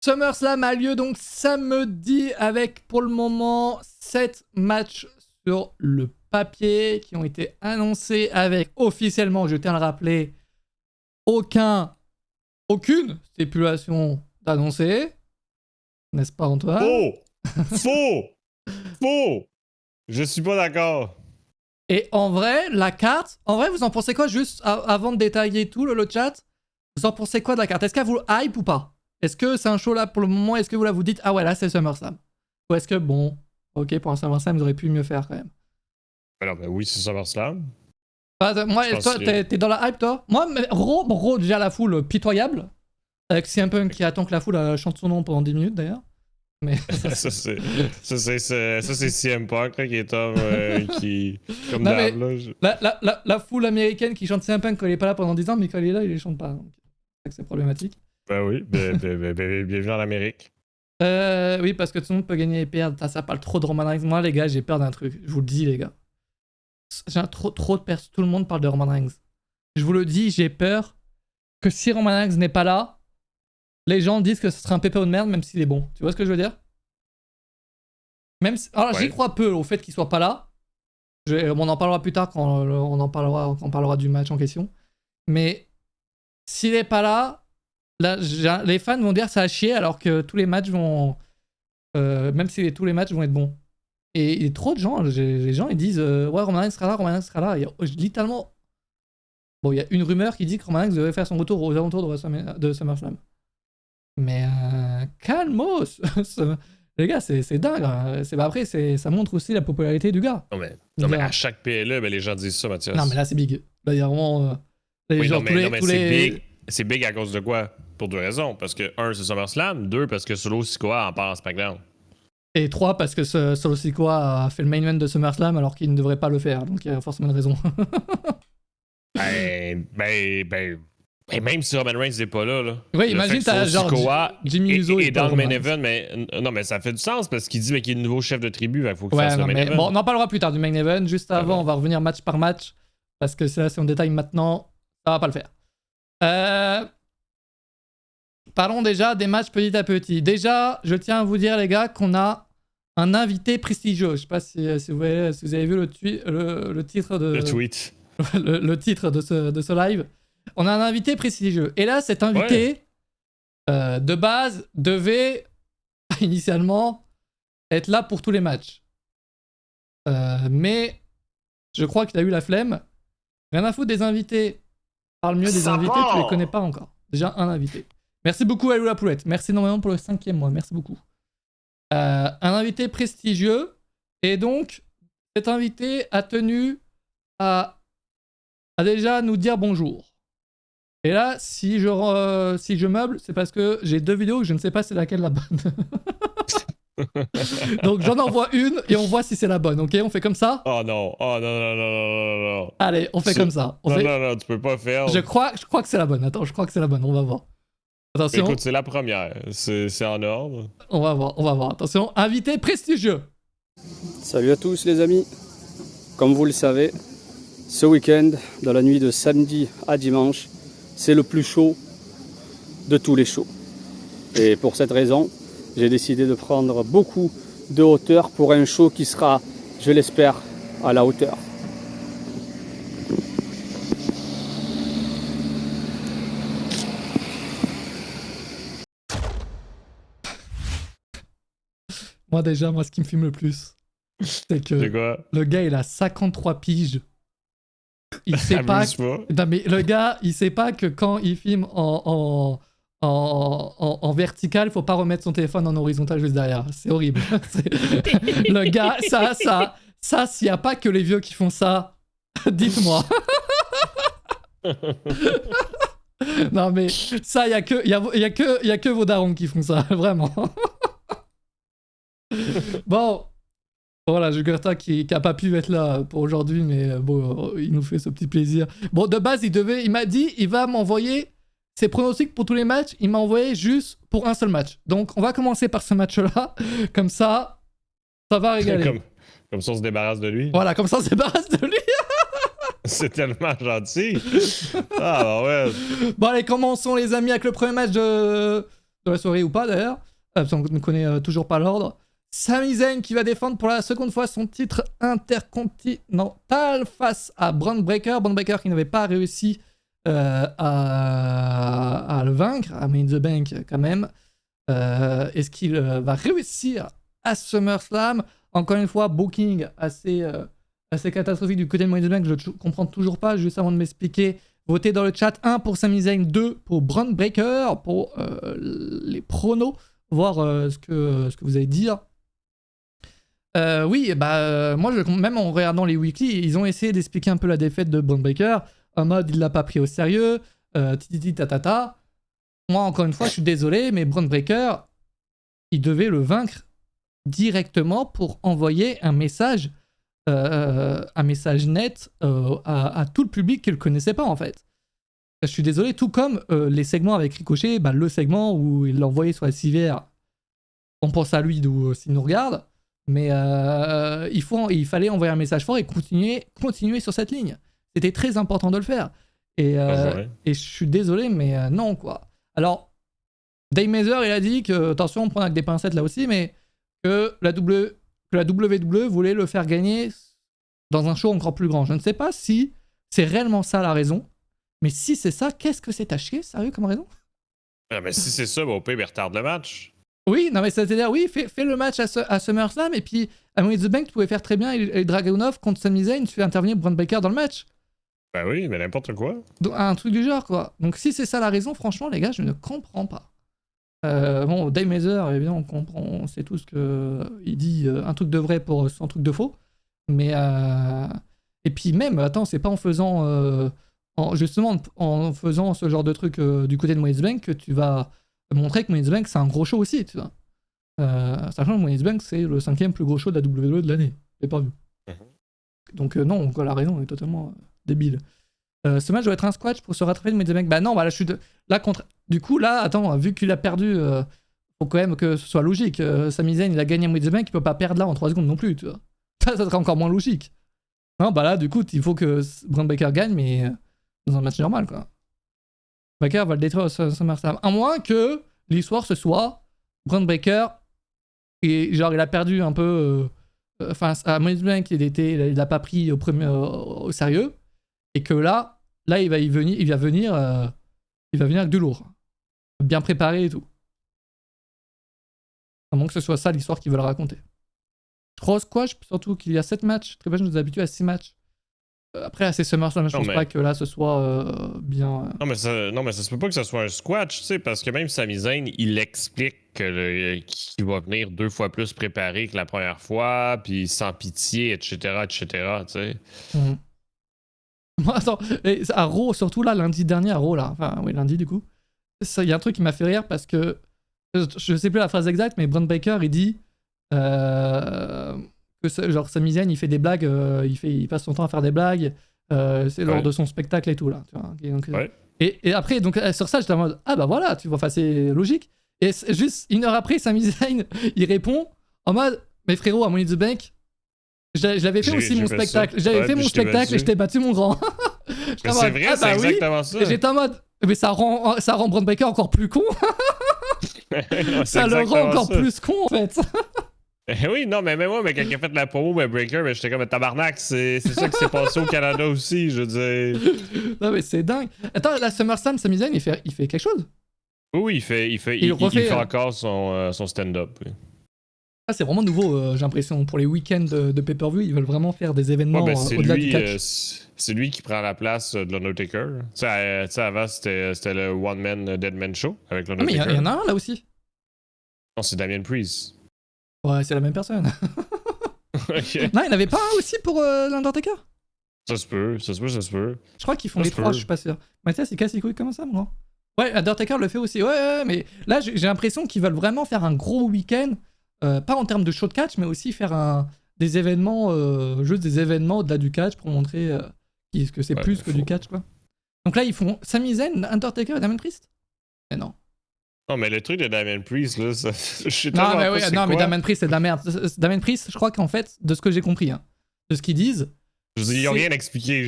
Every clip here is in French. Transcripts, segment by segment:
SummerSlam a lieu donc samedi avec pour le moment 7 matchs sur le papier qui ont été annoncés avec officiellement, je tiens à le rappeler, aucune stipulation d'annoncer. N'est-ce pas, Antoine? Faux! Je suis pas d'accord. Et en vrai, la carte, vous en pensez quoi juste avant de détailler tout le chat? Vous en pensez quoi de la carte? Est-ce qu'elle vous hype ou pas? Est-ce que c'est un show là pour le moment? Est-ce que vous là vous dites ah ouais là c'est SummerSlam? Ou est-ce que bon, ok pour un SummerSlam ils auraient pu mieux faire quand même? Alors ben oui c'est SummerSlam. Moi, toi t'es dans la hype toi? Moi, Raw déjà la foule pitoyable. Avec CM Punk qui attend que la foule chante son nom pendant 10 minutes d'ailleurs. Mais ça c'est CM Punk là, qui est qui comme non, d'hab là. La foule américaine qui chante CM Punk quand il est pas là pendant 10 ans, mais quand il est là, il les chante pas. Donc, c'est problématique. Ben oui, bienvenue en Amérique. Oui, parce que tout le monde peut gagner et perdre. Ça parle trop de Roman Reigns. Moi, les gars, j'ai peur d'un truc. Je vous le dis, les gars. J'ai trop de personnes. Tout le monde parle de Roman Reigns. Je vous le dis, j'ai peur que si Roman Reigns n'est pas là, les gens disent que ce sera un pépé de merde, même s'il est bon. Tu vois ce que je veux dire? Même si... Alors, j'y crois peu au fait qu'il soit pas là. On en parlera plus tard quand on parlera du match en question. Mais s'il est pas là, les fans vont dire ça a chier alors que tous les matchs vont... même si tous les matchs vont être bons. Et trop de gens, les gens ils disent ouais Roman Reigns sera là. Il y a littéralement... Bon, il y a une rumeur qui dit que Roman Reigns devait faire son retour aux alentours de SummerSlam. Mais calmos. Les gars, c'est dingue. Hein. Après, ça montre aussi la popularité du gars. Non, mais à chaque PLE, les gens disent ça, Mathias. Non, mais là, c'est big. Là, il y a vraiment... c'est big à cause de quoi? Pour deux raisons. Parce que, un, c'est SummerSlam. Deux, parce que Solo Sikoa en parle à SmackDown. Et trois, parce que Solo Sikoa a fait le main event de SummerSlam alors qu'il ne devrait pas le faire. Donc, il y a forcément une raison. Même si Roman Reigns n'est pas là. Oui, imagine, t'as genre Jimmy Uso et dans le main event, mais ça fait du sens parce qu'il dit qu'il est le nouveau chef de tribu, il faut qu'il fasse le main event. Bon, on en parlera plus tard du main event. Juste avant, on va revenir match par match parce que là, si on détaille maintenant, ça va pas le faire. Parlons déjà des matchs petit à petit. Déjà, je tiens à vous dire, les gars, qu'on a un invité prestigieux. Je sais pas si vous avez vu le titre de... Le tweet. le titre de ce live. On a un invité prestigieux. Et là, cet invité, de base, devait initialement être là pour tous les matchs. Mais je crois qu'il a eu la flemme. Rien à foutre des invités. Parle mieux des invités, tu les connais pas encore. Déjà, un invité. Merci beaucoup, Alou la Poulette. Merci énormément pour le 5e mois. Merci beaucoup. Un invité prestigieux. Et donc, cet invité a tenu à déjà nous dire bonjour. Et là, si je meuble, c'est parce que j'ai 2 vidéos que je ne sais pas c'est laquelle la bonne. Donc j'en envoie une et on voit si c'est la bonne, ok? On fait comme ça? Oh non. Allez, on fait comme ça. Non, tu peux pas faire. Je crois que c'est la bonne. Attends, je crois que c'est la bonne. On va voir. Attention. Écoute, c'est la première. C'est en ordre. On va voir. Attention, invité prestigieux. Salut à tous les amis. Comme vous le savez, ce week-end, dans la nuit de samedi à dimanche, c'est le plus chaud de tous les shows. Et pour cette raison, j'ai décidé de prendre beaucoup de hauteur pour un show qui sera, je l'espère, à la hauteur. Moi ce qui me filme le plus, c'est que le gars, il a 53 piges. Il sait pas. Non, mais le gars, il sait pas que quand il filme en vertical, faut pas remettre son téléphone en horizontal juste derrière. C'est horrible. Le gars, ça, s'il y a pas que les vieux qui font ça, dites-moi. Non mais ça, il y a que vos darons qui font ça, vraiment. Bon. Voilà, Jugurtha qui a pas pu être là pour aujourd'hui, mais bon, il nous fait ce petit plaisir. Bon, de base, il m'a dit, il va m'envoyer ses pronostics pour tous les matchs. Il m'a envoyé juste pour un seul match. Donc, on va commencer par ce match-là. Comme ça va régaler. Comme ça, on se débarrasse de lui. Voilà, comme ça, on se débarrasse de lui. C'est tellement gentil. Ah, ouais. Bon, allez, commençons, les amis, avec le premier match de de la soirée ou pas d'ailleurs, parce qu'on ne connaît toujours pas l'ordre. Sami Zayn qui va défendre pour la seconde fois son titre intercontinental face à Bron Breakker. Bron Breakker qui n'avait pas réussi à le vaincre, à Money in the Bank quand même. Est-ce qu'il va réussir à SummerSlam? Encore une fois, booking assez catastrophique du côté de Money in the Bank, je ne comprends toujours pas. Juste avant de m'expliquer, votez dans le chat 1 pour Sami Zayn, 2 pour Bron Breakker, pour les pronos, voir ce que vous allez dire. Oui, moi, même en regardant les weekly, ils ont essayé d'expliquer un peu la défaite de Bron Breakker, en mode il l'a pas pris au sérieux, tititi tatata. Moi, encore une fois, je suis désolé, mais Bron Breakker, il devait le vaincre directement pour envoyer un message net à tout le public qui le connaissait pas, en fait. Je suis désolé, tout comme les segments avec Ricochet, le segment où il l'a envoyé sur la civière, on pense à lui d'où s'il nous regarde, mais il fallait envoyer un message fort et continuer sur cette ligne. C'était très important de le faire. Et je suis désolé, mais non, quoi. Alors, Dave Mazer, il a dit que, attention, on prend avec des pincettes là aussi, mais que la WWE voulait le faire gagner dans un show encore plus grand. Je ne sais pas si c'est réellement ça la raison, mais si c'est ça, qu'est-ce que c'est à chier, sérieux, comme raison? Ah, mais si c'est ça, au pire, il retarde le match. Oui, non mais c'est-à-dire, oui, fais le match à SummerSlam, et puis à Money in the Bank, tu pouvais faire très bien et Dragunov contre Sami Zayn, tu fais intervenir Bron Breakker dans le match. Ben oui, mais n'importe quoi. Donc, un truc du genre, quoi. Donc si c'est ça la raison, franchement, les gars, je ne comprends pas. Bon, Dave Mazer, évidemment, on comprend, on sait tous qu'il dit un truc de vrai pour son truc de faux. Mais et puis même, attends, c'est pas en faisant justement en faisant ce genre de truc du côté de Money in the Bank que tu vas montrer que Money in the Bank c'est un gros show aussi, tu vois. Sachant que Money in the Bank c'est le 5e plus gros show de la WWE de l'année. Je l'ai pas vu. Donc non, la raison est totalement débile. Ce match doit être un squash pour se rattraper de Money in the Bank. Bah non, là je suis là contre. Du coup là, attends, vu qu'il a perdu, faut quand même que ce soit logique. Sami Zayn il a gagné Money in the Bank, il peut pas perdre là en 3 secondes non plus, tu vois. Ça serait encore moins logique. Non, bah là, du coup, il faut que Bron Breakker gagne, mais dans un match normal, quoi. Breakker va le détruire au SummerSlam. À moins que l'histoire ce soit Bron Breakker, et genre, il a perdu un peu. Enfin, à Money in the Bank, il l'a pas pris au sérieux, et que là, il va venir avec du lourd. Bien préparé et tout. À moins que ce soit ça l'histoire qu'ils veulent raconter. Je crois au squash, surtout qu'il y a 7 matchs. Très bien, je nous ai habitués à 6 matchs. Après, c'est SummerSlam, je pense pas que là ce soit bien. Non, mais ça se peut pas que ce soit un squash, tu sais, parce que même Sami Zayn, il explique qu'il va venir 2 fois plus préparé que la première fois, puis sans pitié, etc., tu sais. Attends, à Raw, surtout là, lundi dernier à Raw, là. Enfin, oui, lundi du coup. Il y a un truc qui m'a fait rire parce que. Je sais plus la phrase exacte, mais Bron Breakker, il dit. Que genre Sami Zayn il fait des blagues, il passe son temps à faire des blagues, c'est lors de son spectacle et tout là, tu vois. Donc, et après donc sur ça j'étais en mode ah bah voilà, tu vois, enfin c'est logique. Et juste 1 heure après Sami Zayn il répond en mode mais frérot à Money in the Bank j'avais fait aussi mon spectacle, j'avais fait mon spectacle et je t'ai battu mon grand. C'est vrai, c'est exactement ça. Et j'étais en mode mais ça rend Bron Breakker encore plus con. Non, ça le rend encore plus con en fait. Oui, non, mais même moi, quand il a fait la promo, Breakker, j'étais comme tabarnak, c'est ça qui s'est passé au Canada aussi, je veux dire. Non, mais c'est dingue. Attends, la SummerSlam, Sami Zayn, il fait quelque chose? Oui, il fait encore son stand-up. Oui. Ah, c'est vraiment nouveau, j'ai l'impression. Pour les week-ends de pay-per-view, ils veulent vraiment faire des événements au-delà du catch. C'est lui qui prend la place de l'Undertaker. Tu sais, avant, c'était le One Man Dead Man Show avec l'Undertaker. Ah, mais il y en a un là aussi. Non, c'est Damian Priest. Ouais, c'est la même personne. Okay. Non, il n'y en avait pas un aussi pour l'Undertaker? Ça se peut. Je crois qu'ils font les 3, je suis pas sûr. Mathias, il casse les couilles comme ça, moi. Ouais, Undertaker le fait aussi. Ouais, mais là, j'ai l'impression qu'ils veulent vraiment faire un gros week-end. Pas en termes de show de catch, mais aussi faire des événements, juste des événements au-delà du catch pour montrer que c'est plus que du catch, quoi. Donc là, ils font Sami Zayn, Undertaker et Damian Priest? Mais non. Non, mais le truc de Damian Priest, là, ça, je sais non, mais, pas mais Damian Priest, c'est de la merde. Damian Priest, je crois qu'en fait, de ce que j'ai compris, hein, de ce qu'ils disent. Ils n'ont rien expliqué.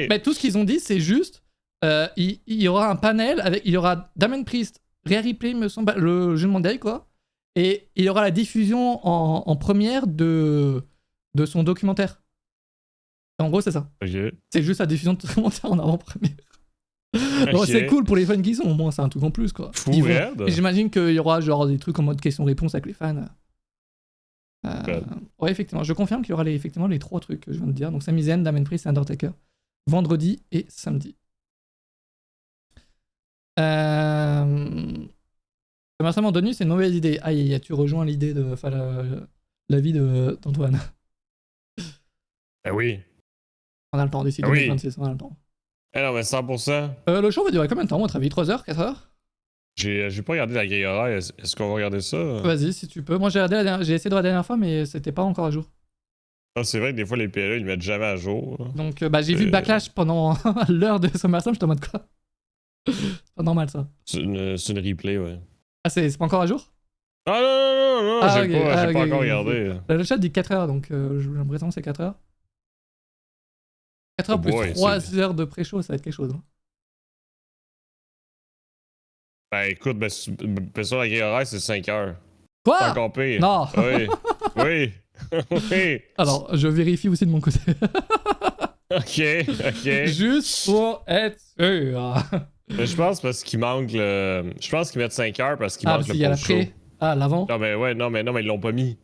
Mais tout ce qu'ils ont dit, c'est juste il y aura un panel, il y aura Damian Priest Rare Replay, me semble, le jeu de Mondial, quoi. Et il y aura la diffusion en première de son documentaire. En gros, c'est ça. Ok. C'est juste la diffusion de son documentaire en avant-première. Bon, Ok. c'est cool pour les fans qui sont, au moins, c'est un truc en plus, quoi. Fou, Ils vont- raide. Et j'imagine qu'il y aura genre des trucs en mode question-réponse avec les fans. Raide. Ouais, effectivement, je confirme qu'il y aura effectivement les 3 trucs que je viens de dire. Donc Sami Zayn, Damien Priest et Undertaker. Vendredi et samedi. SummerSlam en 2 nuits, c'est une mauvaise idée. Aïe, tu rejoins l'idée de. Enfin, l'avis d'Antoine. Ben oui. On a le temps d'ici Ah oui. 2026, on a le temps. Eh non, mais 100%. Le show va durer combien de temps, à votre avis? 3 heures, 4 heures? J'ai pas regardé la grille horaire. Est-ce qu'on va regarder ça? Vas-y, si tu peux. Moi, j'ai essayé de voir la dernière fois, mais c'était pas encore à jour. Ah, c'est vrai que des fois, les PLE, ils mettent jamais à jour. Donc, j'ai vu le backlash pendant l'heure de SummerSlam, j'étais en mode quoi? C'est pas normal, ça. C'est une replay, ouais. Ah, c'est pas encore à jour? Ah non, Ah, j'ai ok. pas, Ok, encore ok. regardé. Le chat dit 4 heures, donc j'ai l'impression que c'est 4 heures. 4 heures Oh plus boy, 3 heures de pré-show, ça va être quelque chose. Hein. Ben écoute, ben sur la grille horaire, c'est 5 heures. C'est Quoi? encore pire. Non. Oui. Oui. Oui. Alors, je vérifie aussi de mon côté. Ok. Juste pour être sûr. Mais je pense parce qu'il manque le. Je pense qu'ils mettent 5 heures parce qu'il Ah, manque parce qu'il y a le la post-show. pré. Ah, l'avant. Non, mais ouais, non, mais ils l'ont pas mis.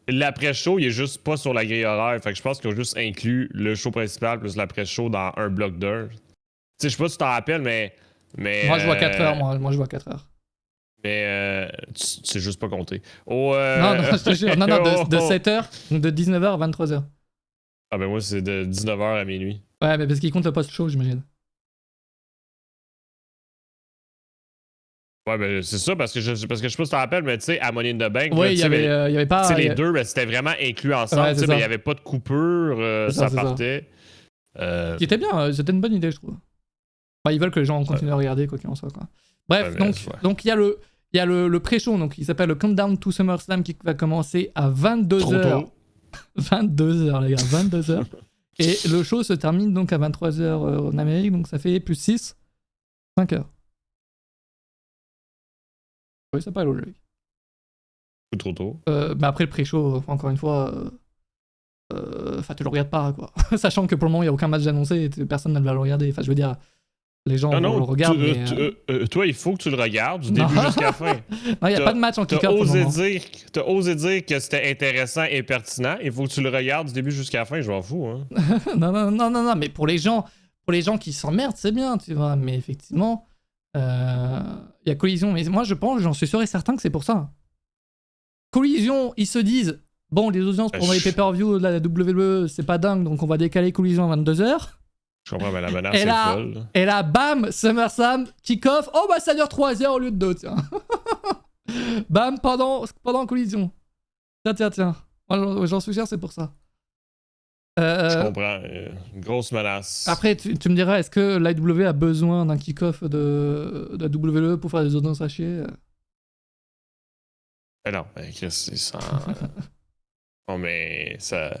L'après-show, il est juste pas sur la grille horaire. Fait que je pense qu'ils ont juste inclus le show principal plus l'après-show dans un bloc d'heures. Tu sais, je sais pas si tu t'en rappelles, mais. Moi, je vois 4 heures. Moi, je vois 4 heures. Mais tu sais juste pas compter. Oh, Non, je te jure. Non, de oh. 7h, de 19h à 23h. Ah, ben moi, c'est de 19h à minuit. Ouais, mais parce qu'il compte le post-show, j'imagine. Ouais, ben c'est ça, parce que je sais pas si tu t'en rappelles, mais tu sais, à Money in the Bank, Oui, là, il y avait pas. tu sais, les deux, ben, c'était vraiment inclus ensemble, Ouais, tu c'est sais, mais ça. il y avait pas de coupure, C'est ça, ça c'est ça. partait. Qui était bien, c'était une bonne idée, je trouve. Bah, ils veulent que les gens continuent à regarder, quoi qu'il en soit, quoi. Bref, Ouais, donc il y a le pré-show, donc il s'appelle le Countdown to SummerSlam qui va commencer à 22h. Trop tôt. 22h, les gars, 22h. Et le show se termine donc à 23h en Amérique, donc ça fait plus 6, 5 heures. Oui, ça paraît logique. Trop tôt. Mais après le pré-show, encore une fois, enfin tu le regardes pas, quoi. Sachant que pour le moment il n'y a aucun match annoncé et personne ne va le regarder. Enfin, je veux dire, les gens le regardent. Toi, il faut que tu le regardes du Non. début jusqu'à la fin. Non, il n'y a pas de match en T'as kick-off pour le moment. T'as osé dire que c'était intéressant et pertinent. Il faut que tu le regardes du début jusqu'à la fin, je m'en fous. Hein. non, mais pour les gens qui s'emmerdent, c'est bien, tu vois. Mais effectivement, il y a Collision. Mais moi, j'en suis sûr et certain que c'est pour ça. Collision, ils se disent, bon, les audiences pour les pay-per-view de la WWE, c'est pas dingue, donc on va décaler Collision à 22h. Je comprends, mais la menace Et est là, folle. Et là, bam, SummerSlam, kick-off. Oh, bah ça dure 3 heures au lieu de 2, tiens. Bam, pendant Collision. Tiens. Moi, j'en suis sûr, c'est pour ça. Je comprends. Une grosse menace. Après, tu me diras, est-ce que l'IW a besoin d'un kick-off de la WWE pour faire des audiences à chier? Non, c'est ça. Non, mais ça.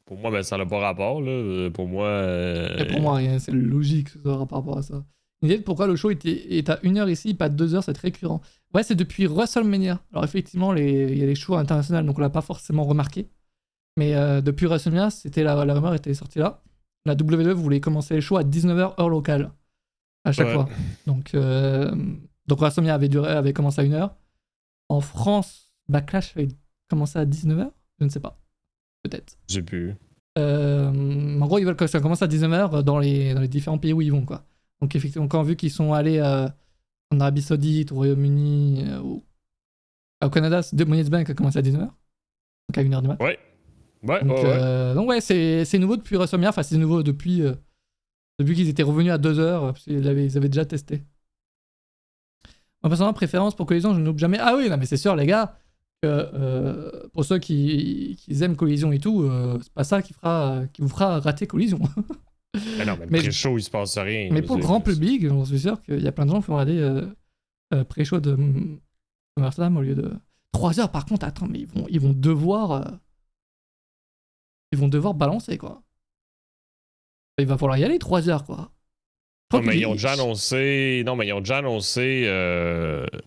Pour moi, ben, ça n'a pas rapport, là. Pour moi. Et pour moi, rien, c'est logique par rapport à ça. Une idée de pourquoi le show est à 1h ici, pas 2h, c'est très récurrent. Ouais, c'est depuis WrestleMania. Alors, effectivement, il y a les shows internationaux, donc on l'a pas forcément remarqué. Mais depuis WrestleMania, la rumeur était sortie là. La WWE voulait commencer les shows à 19h heure locale. À chaque fois. Donc WrestleMania avait commencé à 1h. En France, Backlash avait commencé à 19h. Je ne sais pas. Peut-être. J'ai pu. En gros, ils veulent que ça commence à 19h dans les différents pays où ils vont, quoi. Donc, effectivement, quand vu qu'ils sont allés en Arabie Saoudite, au Royaume-Uni, au Canada, Money in the Bank a commencé à 19h. Donc, à 1h du mat. Ouais. Donc, ouais, c'est nouveau depuis WrestleMania. Enfin, c'est nouveau depuis qu'ils étaient revenus à 2h. Parce qu'ils avaient déjà testé. Moi, personnellement, préférence pour Collision, je n'oublie jamais. Ah oui, non, mais c'est sûr, les gars. Pour ceux qui aiment Collision et tout, c'est pas ça qui vous fera rater Collision. Mais non, mais pré-show, il se passe rien. Mais pour le grand public, j'en suis sûr qu'il y a plein de gens qui vont regarder pré-show de SummerSlam au lieu de 3 heures. Par contre, attends, mais ils vont devoir balancer, quoi. Il va falloir y aller 3 heures, quoi. Non, mais ils ont déjà annoncé. Non, mais ils ont déjà annoncé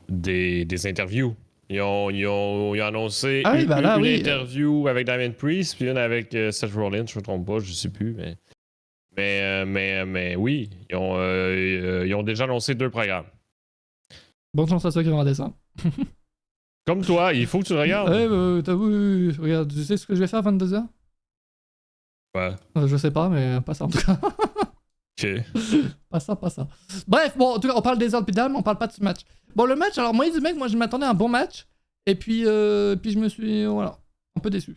des interviews. Ils ont annoncé une interview avec Diamond Priest, puis une avec Seth Rollins, je me trompe pas, je sais plus, mais oui, ils ont déjà annoncé 2 programmes. Bonne chance à ceux qui vont regarder ça. Comme toi, il faut que tu regardes. Ouais, t'as vu, regarde, tu sais ce que je vais faire à 22h? Ouais. Je sais pas, mais pas ça en tout cas. Ok. Pas ça. Bref, bon, en tout cas, on parle des ordres pédales, mais on parle pas de ce match. Bon, le match, alors, moi, je m'attendais à un bon match, et puis je me suis, voilà, un peu déçu.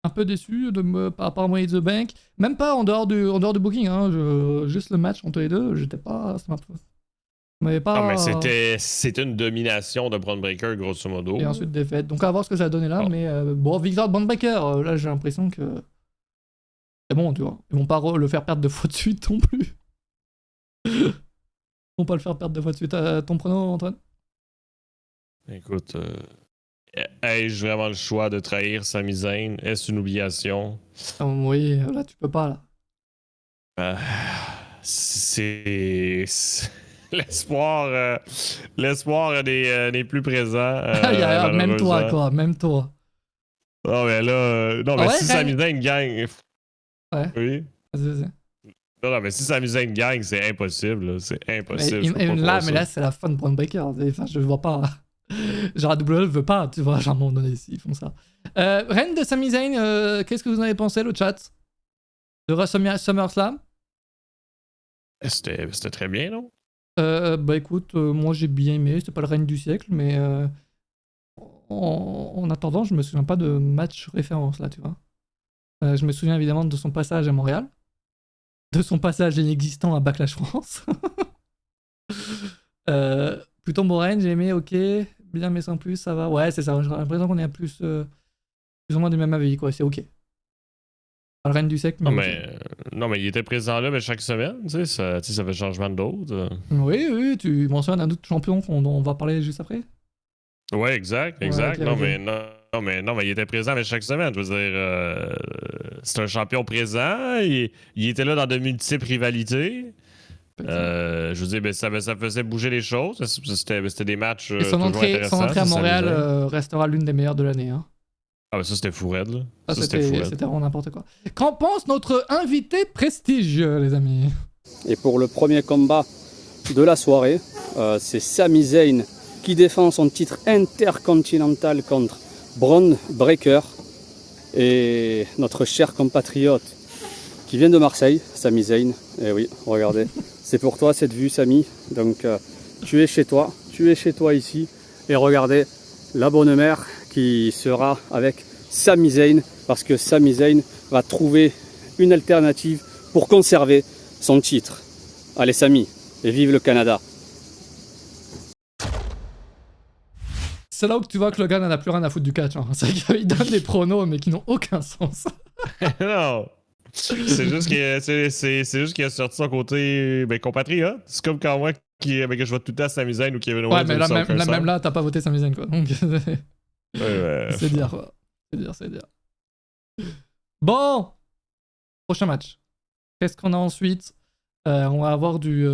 Par rapport à Money in the Bank. Même pas en dehors du booking, hein, juste le match entre les deux, j'étais pas. Ça m'avait pas. Non, mais c'était une domination de Braun Breaker, grosso modo. Et ensuite défaite. Donc, à voir ce que ça a donné là, mais bon, victoire de Braun Breaker, là, j'ai l'impression que. C'est bon, tu vois. Ils vont pas le faire perdre 2 fois de suite non plus. Ils vont pas le faire perdre 2 fois de suite. Ton prono, Antoine? Écoute, ai-je vraiment le choix de trahir Sami Zayn? Est-ce une obligation? Oui, là, tu peux pas, là. C'est... L'espoir n'est plus présent. Même toi, quoi. Même toi. Non, mais là... non, mais si Sami Zayn gagne... Ouais. Oui? Vas-y. Non, mais si Sami Zayn gagne, c'est impossible. Là. C'est impossible. Mais là, c'est la fin de Braun Breaker. Enfin, je vois pas... Genre, la WWE veut pas, tu vois, genre, à un moment donné, s'ils font ça. Reine de Sami Zayn, qu'est-ce que vous en avez pensé, le chat? De SummerSlam? C'était très bien, non? Bah écoute, moi j'ai bien aimé, c'était pas le règne du siècle, mais en attendant, je me souviens pas de match référence là, tu vois. Je me souviens évidemment de son passage à Montréal, de son passage inexistant à Backlash France. Plutôt bon règne, j'ai aimé, ok, bien mais sans plus, ça va. Ouais, c'est ça, j'ai l'impression qu'on est à plus ou moins du même avis, quoi, c'est ok. Pas le règne du siècle, mais. Non, mais il était présent là mais chaque semaine, tu sais, ça fait changement d'autres. Oui, tu mentionnes un autre champion dont on va parler juste après. Ouais, exact. Ouais, okay, non, okay. mais il était présent mais chaque semaine. Je veux dire, c'est un champion présent. Il était là dans de multiples rivalités. Je veux dire, ben, ça faisait bouger les choses. C'était des matchs et son toujours entrée, intéressants. Son entrée à Montréal restera l'une des meilleures de l'année. Hein. Ah, ben ça, c'était fou raide, là. Ça, c'était vraiment n'importe quoi. Qu'en pense notre invité prestige, les amis? Et pour le premier combat de la soirée, c'est Sami Zayn qui défend son titre intercontinental contre Braun Breaker. Et notre cher compatriote qui vient de Marseille, Sami Zayn. Et oui, regardez, c'est pour toi cette vue, Sami. Donc tu es chez toi ici. Et regardez la bonne mère qui sera avec Sami Zayn, parce que Sami Zayn va trouver une alternative pour conserver son titre. Allez Sami, et vive le Canada. C'est là où tu vois que le gars n'en a plus rien à foutre du catch. Hein. C'est qu'il donne des pronos mais qui n'ont aucun sens. Non, c'est juste qu'il a sorti son côté compatriote. C'est comme quand moi que je vote tout le temps Sami Zayn ou Kevin Owens. Ouais, mais même là, t'as pas voté Sami Zayn, quoi. Donc, c'est dire, quoi. C'est dire. Bon, prochain match. Qu'est-ce qu'on a ensuite? On va avoir du...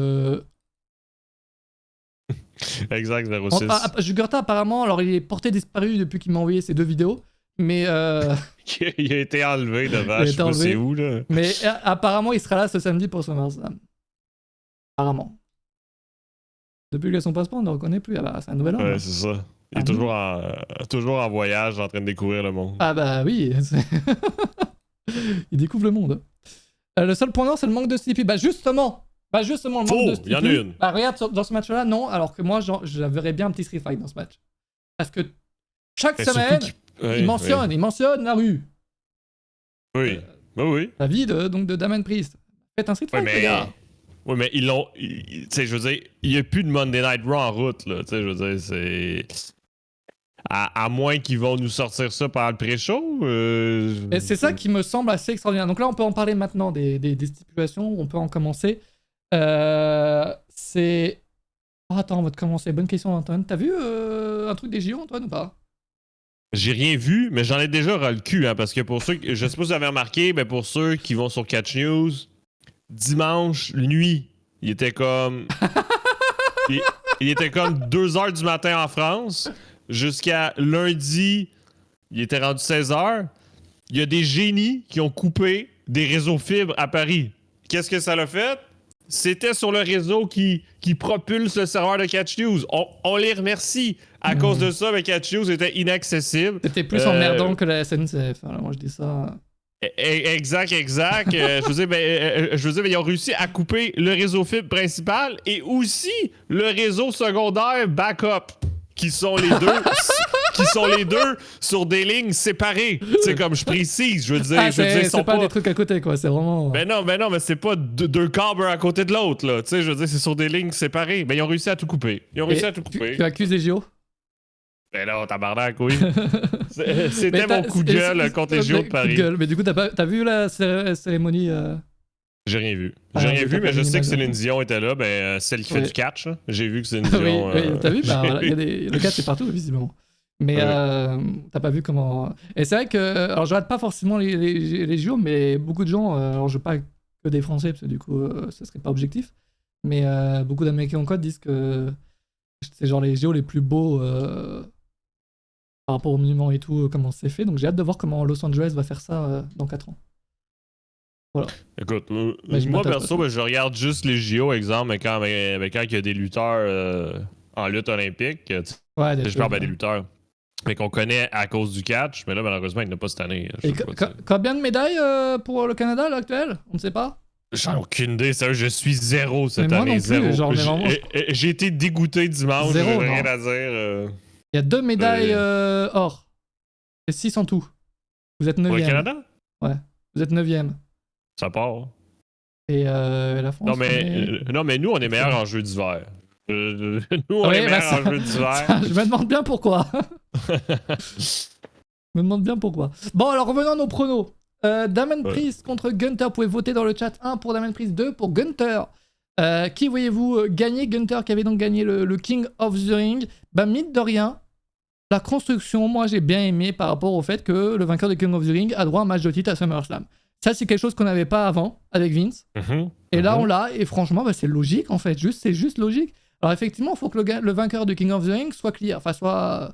Exact, 06. Jugurtha, apparemment, alors il est porté disparu depuis qu'il m'a envoyé ces 2 vidéos. Mais... il a été enlevé devant, je sais pas c'est où, là. Mais apparemment, il sera là ce samedi pour SummerSlam. Apparemment. Depuis qu'il a son passeport, on ne le reconnaît plus. Ah bah, c'est un nouvel homme. Ouais, c'est ça. Il est toujours en voyage, en train de découvrir le monde. Ah bah oui. Il découvre le monde. Le seul point noir, c'est le manque de stipu. Bah justement, le manque de stipu. Il y en a une. Bah regarde, dans ce match-là, non. Alors que moi, je verrais bien un petit street fight dans ce match. Parce que chaque semaine, il mentionne la rue. Oui. Oui. La vie de Damon Priest. Faites un street fight, les gars. Oui, mais ils l'ont. Tu sais, je veux dire, il n'y a plus de Monday Night Raw en route, là. Tu sais, je veux dire, c'est. À moins qu'ils vont nous sortir ça par le pré-show. Et c'est ça qui me semble assez extraordinaire. Donc là, on peut en parler maintenant des stipulations. On peut en commencer. C'est. Oh, attends, on va te commencer. Bonne question, Antoine. T'as vu un truc des JO, Antoine, ou pas? J'ai rien vu, mais j'en ai déjà ras le cul, hein, parce que pour ceux. Je sais pas si vous avez remarqué, mais pour ceux qui vont sur Catch News, dimanche nuit, il était comme... il était comme 2h du matin en France. Jusqu'à lundi, il était rendu 16h. Il y a des génies qui ont coupé des réseaux fibres à Paris. Qu'est-ce que ça l'a fait? C'était sur le réseau qui propulse le serveur de Catch News. On les remercie. À cause de ça, mais Catch News était inaccessible. C'était plus emmerdant que la SNCF. Alors, moi, je dis ça. Exact. Je veux dire, ils ont réussi à couper le réseau fibre principal et aussi le réseau secondaire backup, qui sont les deux sur des lignes séparées. Tu sais, comme je précise, je veux dire, c'est pas des trucs à côté, quoi. C'est vraiment. Ben non, mais c'est pas deux câbles à côté de l'autre, là. Tu sais, je veux dire, c'est sur des lignes séparées. Ben ils ont réussi à tout couper. Tu accuses les JO? Ben non, tabarnak, oui. C'était mon coup de gueule contre les JO de Paris. Mais du coup, t'as vu la cérémonie? J'ai rien vu. Mais je sais que Céline Dion était là, celle qui fait du catch. Là. J'ai vu que Céline Dion... oui, t'as vu? Le catch est partout, visiblement. Mais t'as pas vu comment... Et c'est vrai que... Alors, je rate pas forcément les JO, mais beaucoup de gens... alors, je veux pas que des Français, parce que du coup, ça serait pas objectif. Mais beaucoup d'Américains en code disent que c'est genre les JO les plus beaux... par rapport aux monuments et tout, comment c'est fait. Donc j'ai hâte de voir comment Los Angeles va faire ça dans 4 ans. Voilà. Écoute, moi perso, je regarde juste les JO, exemple, mais quand il y a des lutteurs en lutte olympique, je parle des lutteurs, mais qu'on connaît à cause du catch, mais là, malheureusement, il n'y en a pas cette année. Combien de médailles pour le Canada, là, actuel? On ne sait pas. J'en ai aucune idée, ça. Je suis zéro cette année. Zéro. J'ai été dégoûté dimanche, j'ai rien à dire. Il y a 2 médailles or. C'est 6 en tout. Vous êtes 9e. Pour le Canada? Ouais. Vous êtes 9e. Ça part. Et la France. Non, mais nous, on est meilleurs en jeu d'hiver. Nous, on est meilleurs en jeu d'hiver. Je me demande bien pourquoi. Bon, alors revenons à nos pronos. Damien Priest contre Gunther. Vous pouvez voter dans le chat. 1 pour Damien Priest, 2 pour Gunther. Qui voyez-vous gagner? Gunther qui avait donc gagné le King of the Ring. Mine de rien, la construction, moi j'ai bien aimé par rapport au fait que le vainqueur de King of the Ring a droit à un match de titre à SummerSlam. Ça, c'est quelque chose qu'on n'avait pas avant avec Vince. Et là, on l'a. Et franchement, c'est logique en fait. C'est juste logique. Alors effectivement, il faut que le vainqueur de King of the Ring soit clear, enfin soit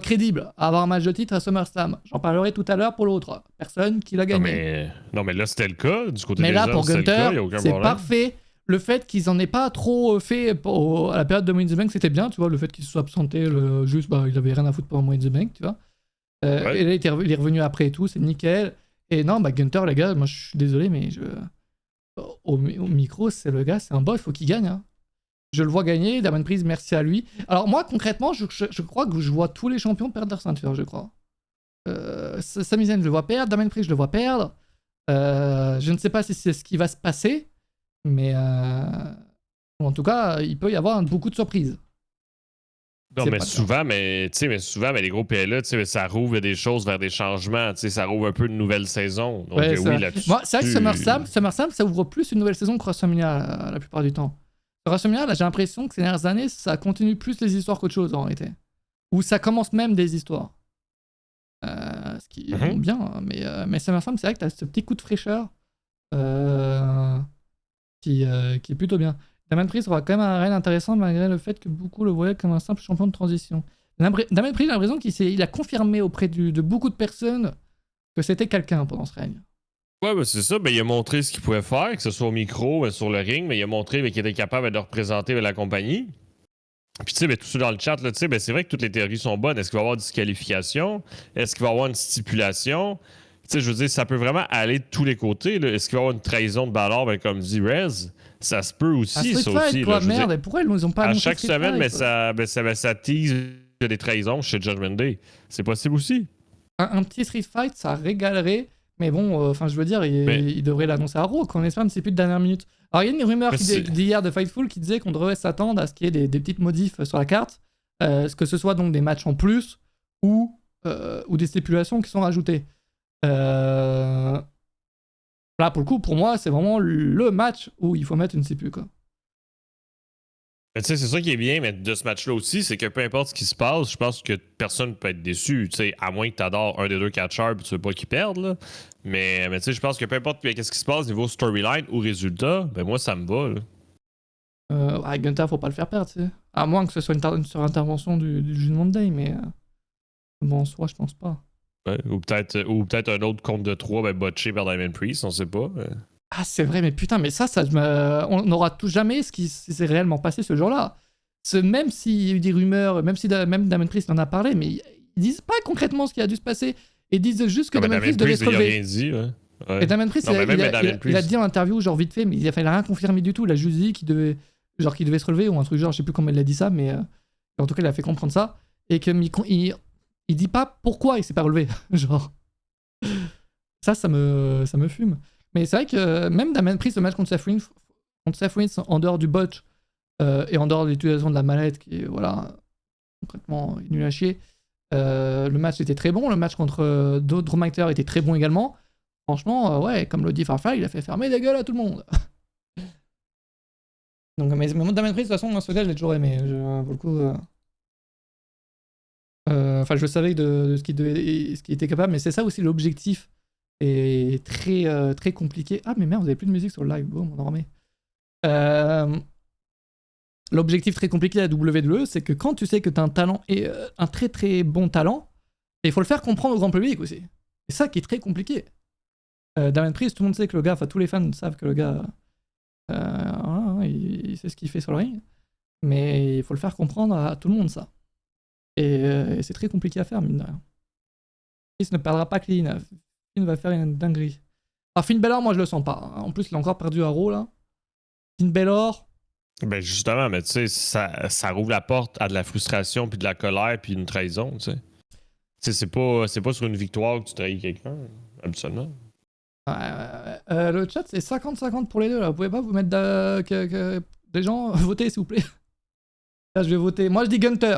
crédible à avoir un match de titre à SummerSlam. J'en parlerai tout à l'heure pour l'autre. Personne qui l'a gagné. Non, mais là, c'était le cas. Du côté mais des là, hommes, pour Gunther, c'est problème. parfait. Le fait qu'ils en aient pas trop fait à la période de Money in the Bank, c'était bien, tu vois. Le fait qu'ils se soient absentés, juste, il avait rien à foutre pour Money in the Bank, tu vois. Et là, il est revenu après et tout, c'est nickel. Et non, Gunther, les gars, moi je suis désolé, mais au micro, c'est le gars, c'est un boss, il faut qu'il gagne. Hein. Je le vois gagner, Damien Priest, merci à lui. Alors moi, concrètement, je crois que je vois tous les champions perdre leur ceinture, je crois. Sami Zayn, je le vois perdre, Damien Priest, je le vois perdre. Je ne sais pas si c'est ce qui va se passer. Mais en tout cas, il peut y avoir beaucoup de surprises. Non, mais souvent, mais les gros PLA, ça rouvre des choses vers des changements. Ça rouvre un peu une nouvelle saison. Donc, oui, là-dessus. Moi, c'est vrai que SummerSlam, ça ouvre plus une nouvelle saison que WrestleMania la plupart du temps. WrestleMania, là, j'ai l'impression que ces dernières années, ça continue plus les histoires qu'autre chose en réalité. Ou ça commence même des histoires. Ce qui est bon, bien. Mais SummerSlam, c'est vrai que t'as ce petit coup de fraîcheur. Qui est plutôt bien. Damien Priest aura quand même un règne intéressant malgré le fait que beaucoup le voyaient comme un simple champion de transition. Damien Priest, j'ai l'impression qu'il a confirmé auprès de beaucoup de personnes que c'était quelqu'un pendant ce règne. Ouais, c'est ça. Il a montré ce qu'il pouvait faire, que ce soit au micro, sur le ring, mais il a montré qu'il était capable de représenter la compagnie. Puis, tout ça dans le chat, là, c'est vrai que toutes les théories sont bonnes. Est-ce qu'il va y avoir une disqualification? Est-ce qu'il va y avoir une stipulation? Je veux dire, ça peut vraiment aller de tous les côtés. Là. Est-ce qu'il va y avoir une trahison de Balor, comme dit Rez? Ça se peut aussi, ça aussi. Quoi, merde, et pourquoi ils nous ont pas annoncé à chaque semaine, ça tease des trahisons chez Judgment Day. C'est possible aussi. Un petit Street Fight, ça régalerait. Mais bon, je veux dire, il devrait l'annoncer à Raw, qu'on espère, mais c'est plus de dernière minute. Alors, il y a une rumeur d'hier de Fightful qui disait qu'on devrait s'attendre à ce qu'il y ait des petites modifs sur la carte. Que ce soit donc des matchs en plus ou des stipulations qui sont rajoutées. Là, pour le coup, pour moi, c'est vraiment le match où il faut mettre une CPU, quoi. C'est ça qui est bien, mais de ce match-là aussi, c'est que peu importe ce qui se passe, je pense que personne ne peut être déçu, à moins que tu adores un des deux catchers et tu veux pas qu'ils perdent. Là. Mais je pense que peu importe ce qui se passe niveau storyline ou résultat, moi, ça me va. Là. Gunther, faut pas le faire perdre, tu sais. À moins que ce soit sur intervention du Judgment Day, mais bon, en soi, je pense pas. Ouais, ou peut-être un autre compte de 3 botché par Diamond Priest, on sait pas. Ah, c'est vrai, mais putain, mais on n'aura tout jamais ce qui s'est réellement passé ce jour-là. Même s'il y a eu des rumeurs, même Damon Priest en a parlé, mais ils disent pas concrètement ce qui a dû se passer. Ils disent juste que Damon Priest devait se relever. Il a rien dit, ouais. Et Damon Priest, il a dit en interview, genre vite fait, mais il a rien confirmé du tout. Il a juste dit qu'il devait se relever ou un truc genre, je sais plus comment il a dit ça, mais en tout cas, il a fait comprendre ça. Et que il dit pas pourquoi il s'est pas relevé. Genre. Ça me fume. Mais c'est vrai que même Damon Priest, le match contre Seth Rollins en dehors du botch et en dehors de l'utilisation de la mallette, qui est, voilà, concrètement nul à chier, le match était très bon. Le match contre Drew McIntyre était très bon également. Franchement, ouais, comme le dit Farfar, il a fait fermer la gueule à tout le monde. Donc, mais Damon Priest, de toute façon, moi, ce gars, je l'ai toujours aimé. Pour le coup. Enfin, je savais de ce qu'il était capable, mais c'est ça aussi l'objectif. Et très compliqué. Ah, mais merde, vous avez plus de musique sur le live. Bon, on en remet. L'objectif très compliqué à WWE, c'est que quand tu sais que tu as un talent et un très très bon talent, il faut le faire comprendre au grand public aussi. C'est ça qui est très compliqué. Damon Priest, tout le monde sait que le gars, enfin tous les fans savent que le gars, voilà, il sait ce qu'il fait sur le ring, mais il faut le faire comprendre à tout le monde ça. Et c'est très compliqué à faire, mine de rien. Priest ne perdra pas clean. Finn va faire une dinguerie. Alors Finn Balor, moi je le sens pas. En plus, il a encore perdu à Raw là. Finn Balor. Ben justement, mais tu sais, ça rouvre la porte à de la frustration, puis de la colère, puis une trahison, tu sais. Tu sais, c'est pas sur une victoire que tu trahis quelqu'un, absolument. Le chat, c'est 50-50 pour les deux là. Vous pouvez pas vous mettre que des gens votez s'il vous plaît. Là, je vais voter. Moi, je dis Gunter.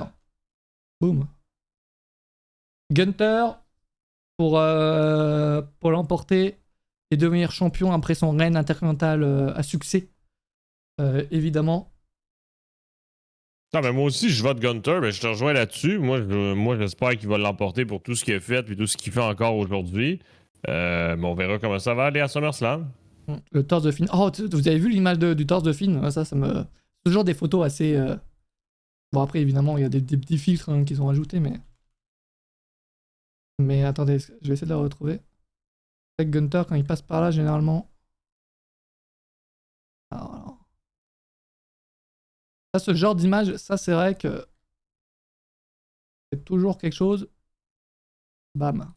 Boum. Gunter pour l'emporter et devenir champion après son règne intercontinental à succès. Évidemment. Non, mais moi aussi, je vote Gunter, mais je te rejoins là-dessus. Moi, j'espère qu'il va l'emporter pour tout ce qu'il a fait et tout ce qu'il fait encore aujourd'hui. Mais on verra comment ça va aller à SummerSlam. Le torse de Finn. Oh, vous avez vu l'image du torse de Finn? Ça me. C'est toujours des photos assez. Bon, après, évidemment, il y a des petits filtres qui sont rajoutés, mais. Mais attendez, je vais essayer de la retrouver. Avec Gunter, quand il passe par là, généralement. Alors. Ça, ce genre d'image, ça, c'est vrai que. C'est toujours quelque chose. Bam.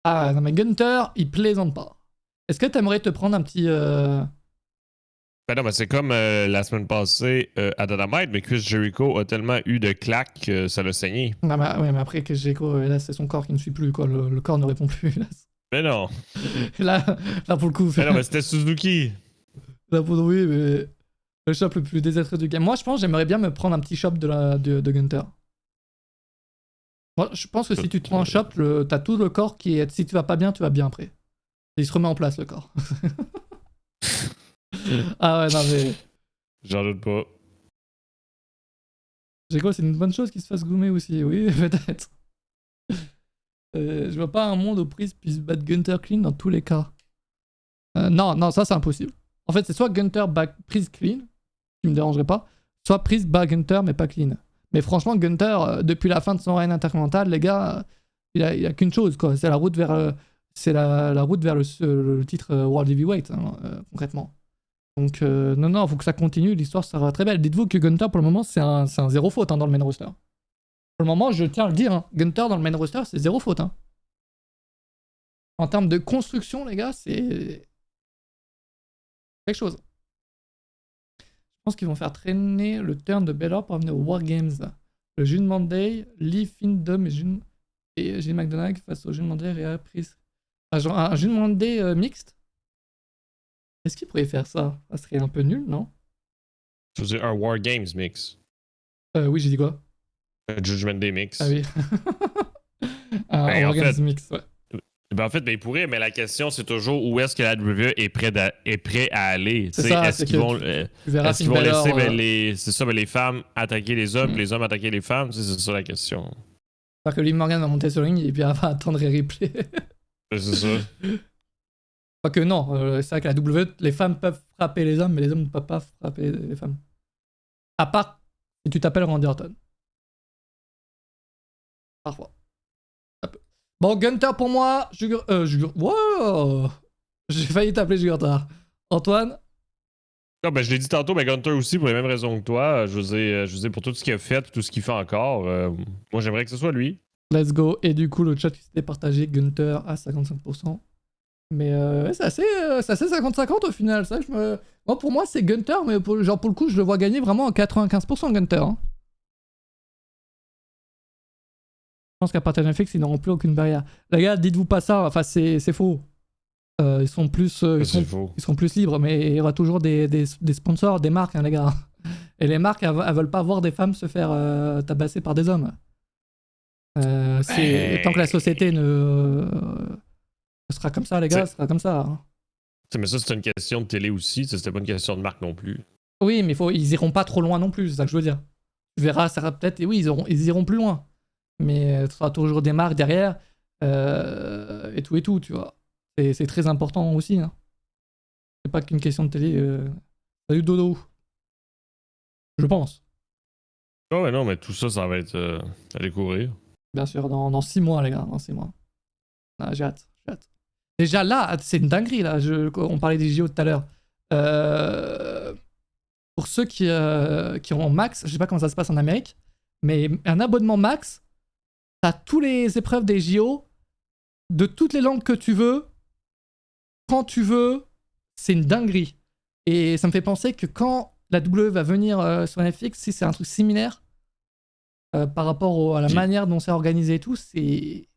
Ah, non, mais Gunter, il plaisante pas. Est-ce que t'aimerais te prendre un petit. Ben non, mais c'est comme la semaine passée à Dynamite, mais Chris Jericho a tellement eu de claques que ça l'a saigné. Non, mais après que Jericho, là, c'est son corps qui ne suit plus, quoi. Le corps ne répond plus, là. Mais non. Là, pour le coup. Mais non, mais c'était Suzuki. Là, pour oui, mais. Le shop le plus désastreux du game. Moi, je pense que j'aimerais bien me prendre un petit shop de Gunter. Moi, je pense que si tu te prends un shop, t'as tout le corps qui est. Si tu vas pas bien, tu vas bien après. Et il se remet en place, le corps. Ah ouais, non, mais. J'en doute pas. J'ai quoi, c'est une bonne chose qu'il se fasse groomer aussi. Oui, peut-être. Je vois pas un monde où Priest puisse battre Gunter clean dans tous les cas. Non, ça c'est impossible. En fait, c'est soit Gunter bat Priest clean, qui me dérangerait pas, soit Priest bat Gunter mais pas clean. Mais franchement, Gunter, depuis la fin de son règne intercontinental, les gars, il a qu'une chose, quoi. C'est la route vers, la route vers le titre World Heavyweight, concrètement. Donc, non, faut que ça continue, l'histoire sera très belle. Dites-vous que Gunter, pour le moment, c'est un zéro faute dans le main roster. Pour le moment, je tiens à le dire, hein, Gunter dans le main roster, c'est zéro faute. Hein. En termes de construction, les gars, c'est quelque chose. Je pense qu'ils vont faire traîner le turn de Balor pour amener aux Wargames. Le Judgment Day, Lee, Finn, Dom et Jim McDonagh face au Judgment Day et Priest. Un Judgment Day mixte. Est-ce qu'il pourrait faire ça? Ça serait un peu nul, non? Tu veux dire un War Games mix? Oui, j'ai dit quoi? Un Judgment Day mix. Ah oui. Un War Games mix, ouais. Ben en fait, il pourrait, mais la question, c'est toujours où est-ce que la WWE est prêt à aller. C'est ça, est-ce qu'ils vont, laisser les femmes attaquer les hommes, les hommes attaquer les femmes? C'est ça la question. Alors que Liv Morgan va monter sur le ring et puis elle va attendre les replays. C'est ça. Quoique non, c'est vrai que la WWE, les femmes peuvent frapper les hommes, mais les hommes ne peuvent pas frapper les femmes. À part si tu t'appelles Randy Orton. Parfois. Bon, Gunther pour moi, wow, j'ai failli t'appeler Jugurtar. Antoine? Non, ben, je l'ai dit tantôt, mais Gunter aussi, pour les mêmes raisons que toi. Je veux dire, pour tout ce qu'il a fait, tout ce qu'il fait encore, moi, j'aimerais que ce soit lui. Let's go. Et du coup, le chat qui s'était partagé, Gunther à 55%. Mais c'est assez 50-50 au final. Ça, moi, pour moi, c'est Gunther, mais pour le coup, je le vois gagner vraiment à 95% Gunther. Hein. Je pense qu'à partir d'un fixe, ils n'auront plus aucune barrière. Les gars, dites-vous pas ça, enfin, c'est faux. Ils sont plus libres, mais il y aura toujours des sponsors, des marques, hein, les gars. Et les marques, elles veulent pas voir des femmes se faire tabasser par des hommes. Tant que la société sera comme ça, les gars, sera comme ça. Hein. Mais ça, c'est une question de télé aussi. C'était pas une question de marque non plus. Oui, mais ils iront pas trop loin non plus, c'est ça que je veux dire. Tu verras, ça sera peut-être. Oui, ils iront plus loin. Mais ce sera toujours des marques derrière. Et tout, tu vois. C'est très important aussi. Hein. C'est pas qu'une question de télé. Salut Dodo. Je pense. Oh, mais non, mais tout ça, ça va être à découvrir. Bien sûr, dans 6 mois, les gars, dans 6 mois. Ah, j'ai hâte. Déjà là, c'est une dinguerie, là. On parlait des JO tout à l'heure. Pour ceux qui ont Max, je sais pas comment ça se passe en Amérique, mais un abonnement Max, t'as toutes les épreuves des JO, de toutes les langues que tu veux, quand tu veux, c'est une dinguerie. Et ça me fait penser que quand la W va venir sur Netflix, si c'est un truc similaire, par rapport à la manière dont c'est organisé et tout, c'est...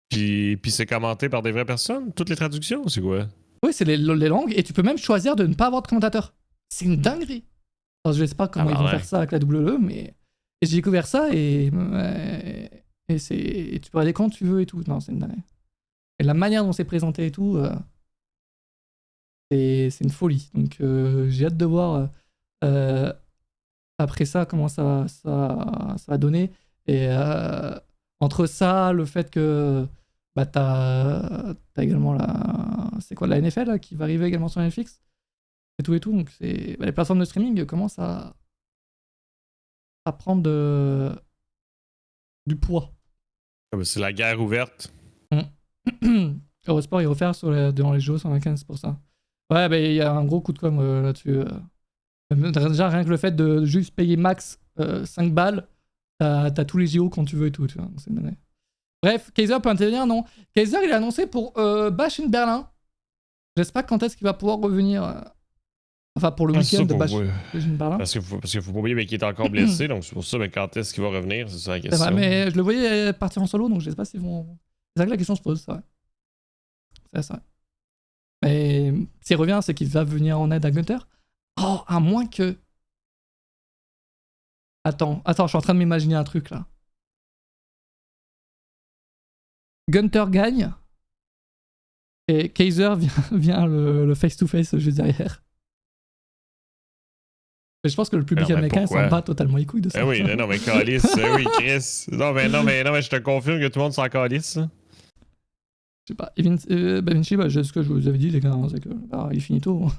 Puis c'est commenté par des vraies personnes? Toutes les traductions, c'est quoi? Oui, c'est les langues, et tu peux même choisir de ne pas avoir de commentateur. C'est une dinguerie. Alors, je sais pas comment ils vont faire ça avec la WWE, mais... Et j'ai découvert ça, et tu peux regarder quand tu veux et tout. Non, c'est une dinguerie. Et la manière dont c'est présenté et tout, c'est une folie. Donc j'ai hâte de voir après ça comment ça va donner. Et entre ça, le fait que bah, t'as également la NFL là, qui va arriver également sur Netflix et tout. Donc les plateformes de streaming commencent à prendre du poids. C'est la guerre ouverte. Eurosport est offert devant les jeux sur 15 pour ça. Ouais, bah il y a un gros coup de com là-dessus. Déjà, rien que le fait de juste payer max 5 balles, t'as tous les JO quand tu veux et tout. Tu vois, c'est dingue. Bref, Kaiser peut intervenir, non. Kaiser, il est annoncé pour Bash in Berlin. Je sais pas quand est-ce qu'il va pouvoir revenir. Enfin, pour le week-end de Bash in Berlin. Parce qu'il faut pas oublier qu'il est encore blessé, donc c'est pour ça, mais quand est-ce qu'il va revenir, c'est ça la question. C'est vrai, mais je le voyais partir en solo, donc je sais pas s'ils vont... C'est ça que la question se pose, c'est vrai. C'est vrai. Mais s'il revient, c'est qu'il va venir en aide à Gunther. Oh, à moins que... Attends, je suis en train de m'imaginer un truc, là. Gunther gagne, et Kaiser vient le face-to-face juste derrière. Mais je pense que le public américain s'en bat totalement les couilles de ça. Oui, non, mais Calice, oui, Chris. Non, mais je te confirme que tout le monde s'en calisse. Je sais pas. Vinci, c'est ce que je vous avais dit, les gars, c'est que il finit tôt,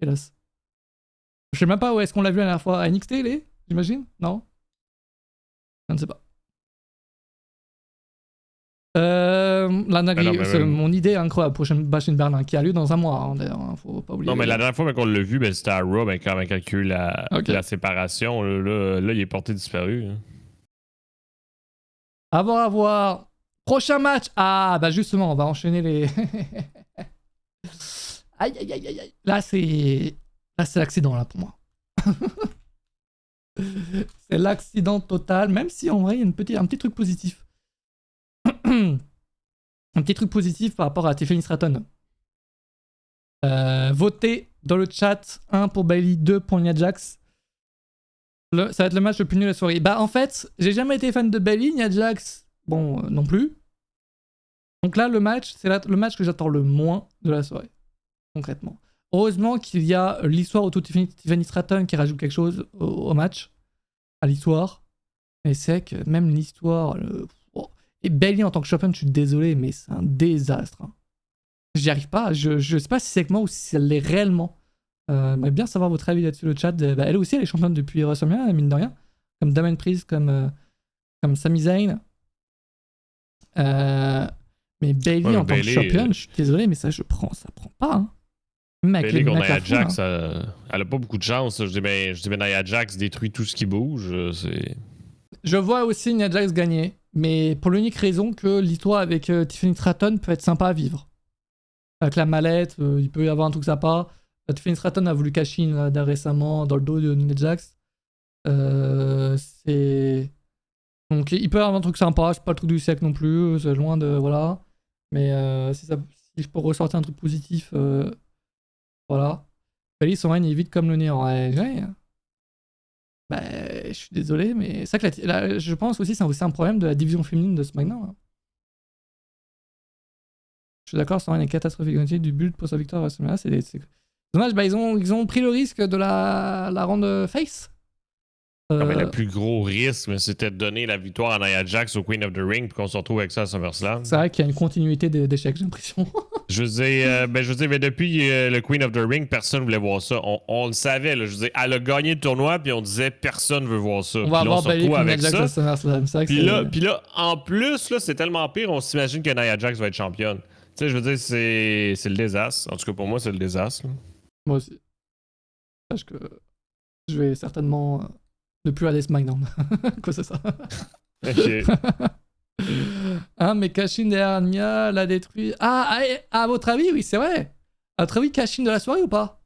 hélas. Je sais même pas où est-ce qu'on l'a vu la dernière fois. À NXT, j'imagine? Non? Je ne sais pas. C'est mon idée incroyable, prochaine Bash in Berlin, qui a lieu dans un mois, hein, d'ailleurs, hein, faut pas oublier. Non, mais la dernière fois qu'on l'a vu, c'était à Raw, quand il y a eu la séparation, là, il est porté disparu. Hein. À voir. Prochain match. Ah, bah justement, on va enchaîner les... Aïe. Là, c'est l'accident, là, pour moi. C'est l'accident total, même si, en vrai, il y a un petit truc positif. Un petit truc positif par rapport à Tiffany Stratton. Votez dans le chat 1 pour Bayley, 2 pour Nia Jax. Ça va être le match le plus nul de la soirée. Bah en fait, j'ai jamais été fan de Bayley, Nia Jax, bon, non plus. Donc là, le match, c'est le match que j'attends le moins de la soirée, concrètement. Heureusement qu'il y a l'histoire autour de Tiffany Stratton qui rajoute quelque chose au match, à l'histoire. Mais c'est que même l'histoire... Et Bayley en tant que championne, je suis désolé, mais c'est un désastre. Hein. j'y arrive pas. Je sais pas si c'est avec moi ou si ça l'est réellement. J'aimerais bien savoir votre avis là-dessus, le chat. Elle aussi, elle est championne depuis WrestleMania, mine de rien. Comme Damien Priest, comme Sami Zayn. Mais Bayley en tant que championne, je suis désolé, mais ça prend pas. Hein. Mec, Bayley contre Nia Jax, elle a pas beaucoup de chance. Je dis, Nia Jax détruit tout ce qui bouge. Je vois aussi Nia Jax gagner, mais pour l'unique raison que l'histoire avec Tiffany Stratton peut être sympa à vivre. Avec la mallette, il peut y avoir un truc sympa. Tiffany Stratton a voulu cash in là, récemment dans le dos de Nia Jax. Donc il peut y avoir un truc sympa, c'est pas le truc du siècle non plus, c'est loin de... Voilà. Mais si je peux ressortir un truc positif, voilà. Bayley, son règne est vite comme le néant. Ouais. Bah, je suis désolé, mais c'est ça que je pense aussi c'est un problème de la division féminine de SmackDown. Hein. Je suis d'accord, son règne est catastrophique du but pour sa victoire à WrestleMania. C'est dommage, bah, ils ont pris le risque de la rendre face. Non, mais le plus gros risque, c'était de donner la victoire à Nia Jax au Queen of the Ring puis qu'on se retrouve avec ça à SummerSlam. C'est vrai qu'il y a une continuité d'échecs, j'ai l'impression. je veux dire, mais depuis le Queen of the Ring, personne ne voulait voir ça. On le savait, là. Je veux dire, elle a gagné le tournoi puis on disait personne veut voir ça. On va avoir Bayley contre Nia Jax à SummerSlam. Puis là, en plus, là, c'est tellement pire, on s'imagine que Nia Jax va être championne. Tu sais, je veux dire, c'est le désastre. En tout cas, pour moi, c'est le désastre. Là. Moi aussi. Sache que je vais certainement... ne plus aller SmackDown. Quoi, c'est ça? Ok. Hein, mais Cashin derrière Nia l'a détruit. À votre avis, oui, c'est vrai. À votre avis, Cashin de la soirée ou pas?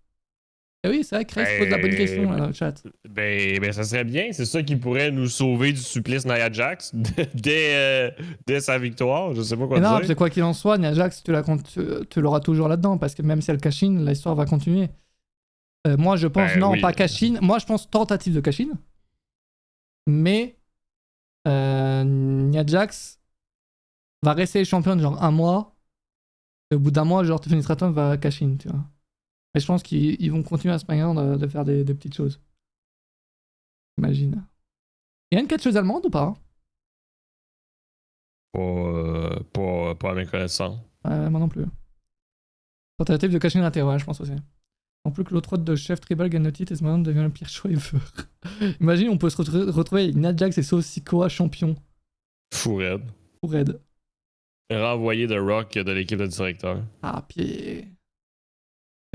Eh oui, c'est vrai que Chris pose la bonne question là, dans le chat. Ben, ça serait bien. C'est ça qui pourrait nous sauver du supplice Nia Jax dès sa victoire. Je sais pas quoi dire. Non, dire. c'est quoi qu'il en soit, Nia Jax, tu l'auras toujours là-dedans parce que même si elle cash-in, l'histoire va continuer. Moi, je pense, oui. Pas cash-in. Moi, je pense tentative de cash-in. Mais Nia Jax va rester championne genre un mois. Et au bout d'un mois, genre Tiffany Stratton va cash in, tu vois. Mais je pense qu'ils vont continuer à se de faire des petites choses. Imagine. Il y a une catcheuse allemande ou pas? Pas à mes connaissances. Moi non plus. Tentative de cash in raté, ouais, je pense aussi. En plus que l'autre de chef tribal gagne le titre et ce moment devient le pire choix ever. Imagine, on peut se retrouver avec Nia Jax et Sikoa champion. Fou raide. Renvoyé de Rock de l'équipe de directeur. Ah, puis...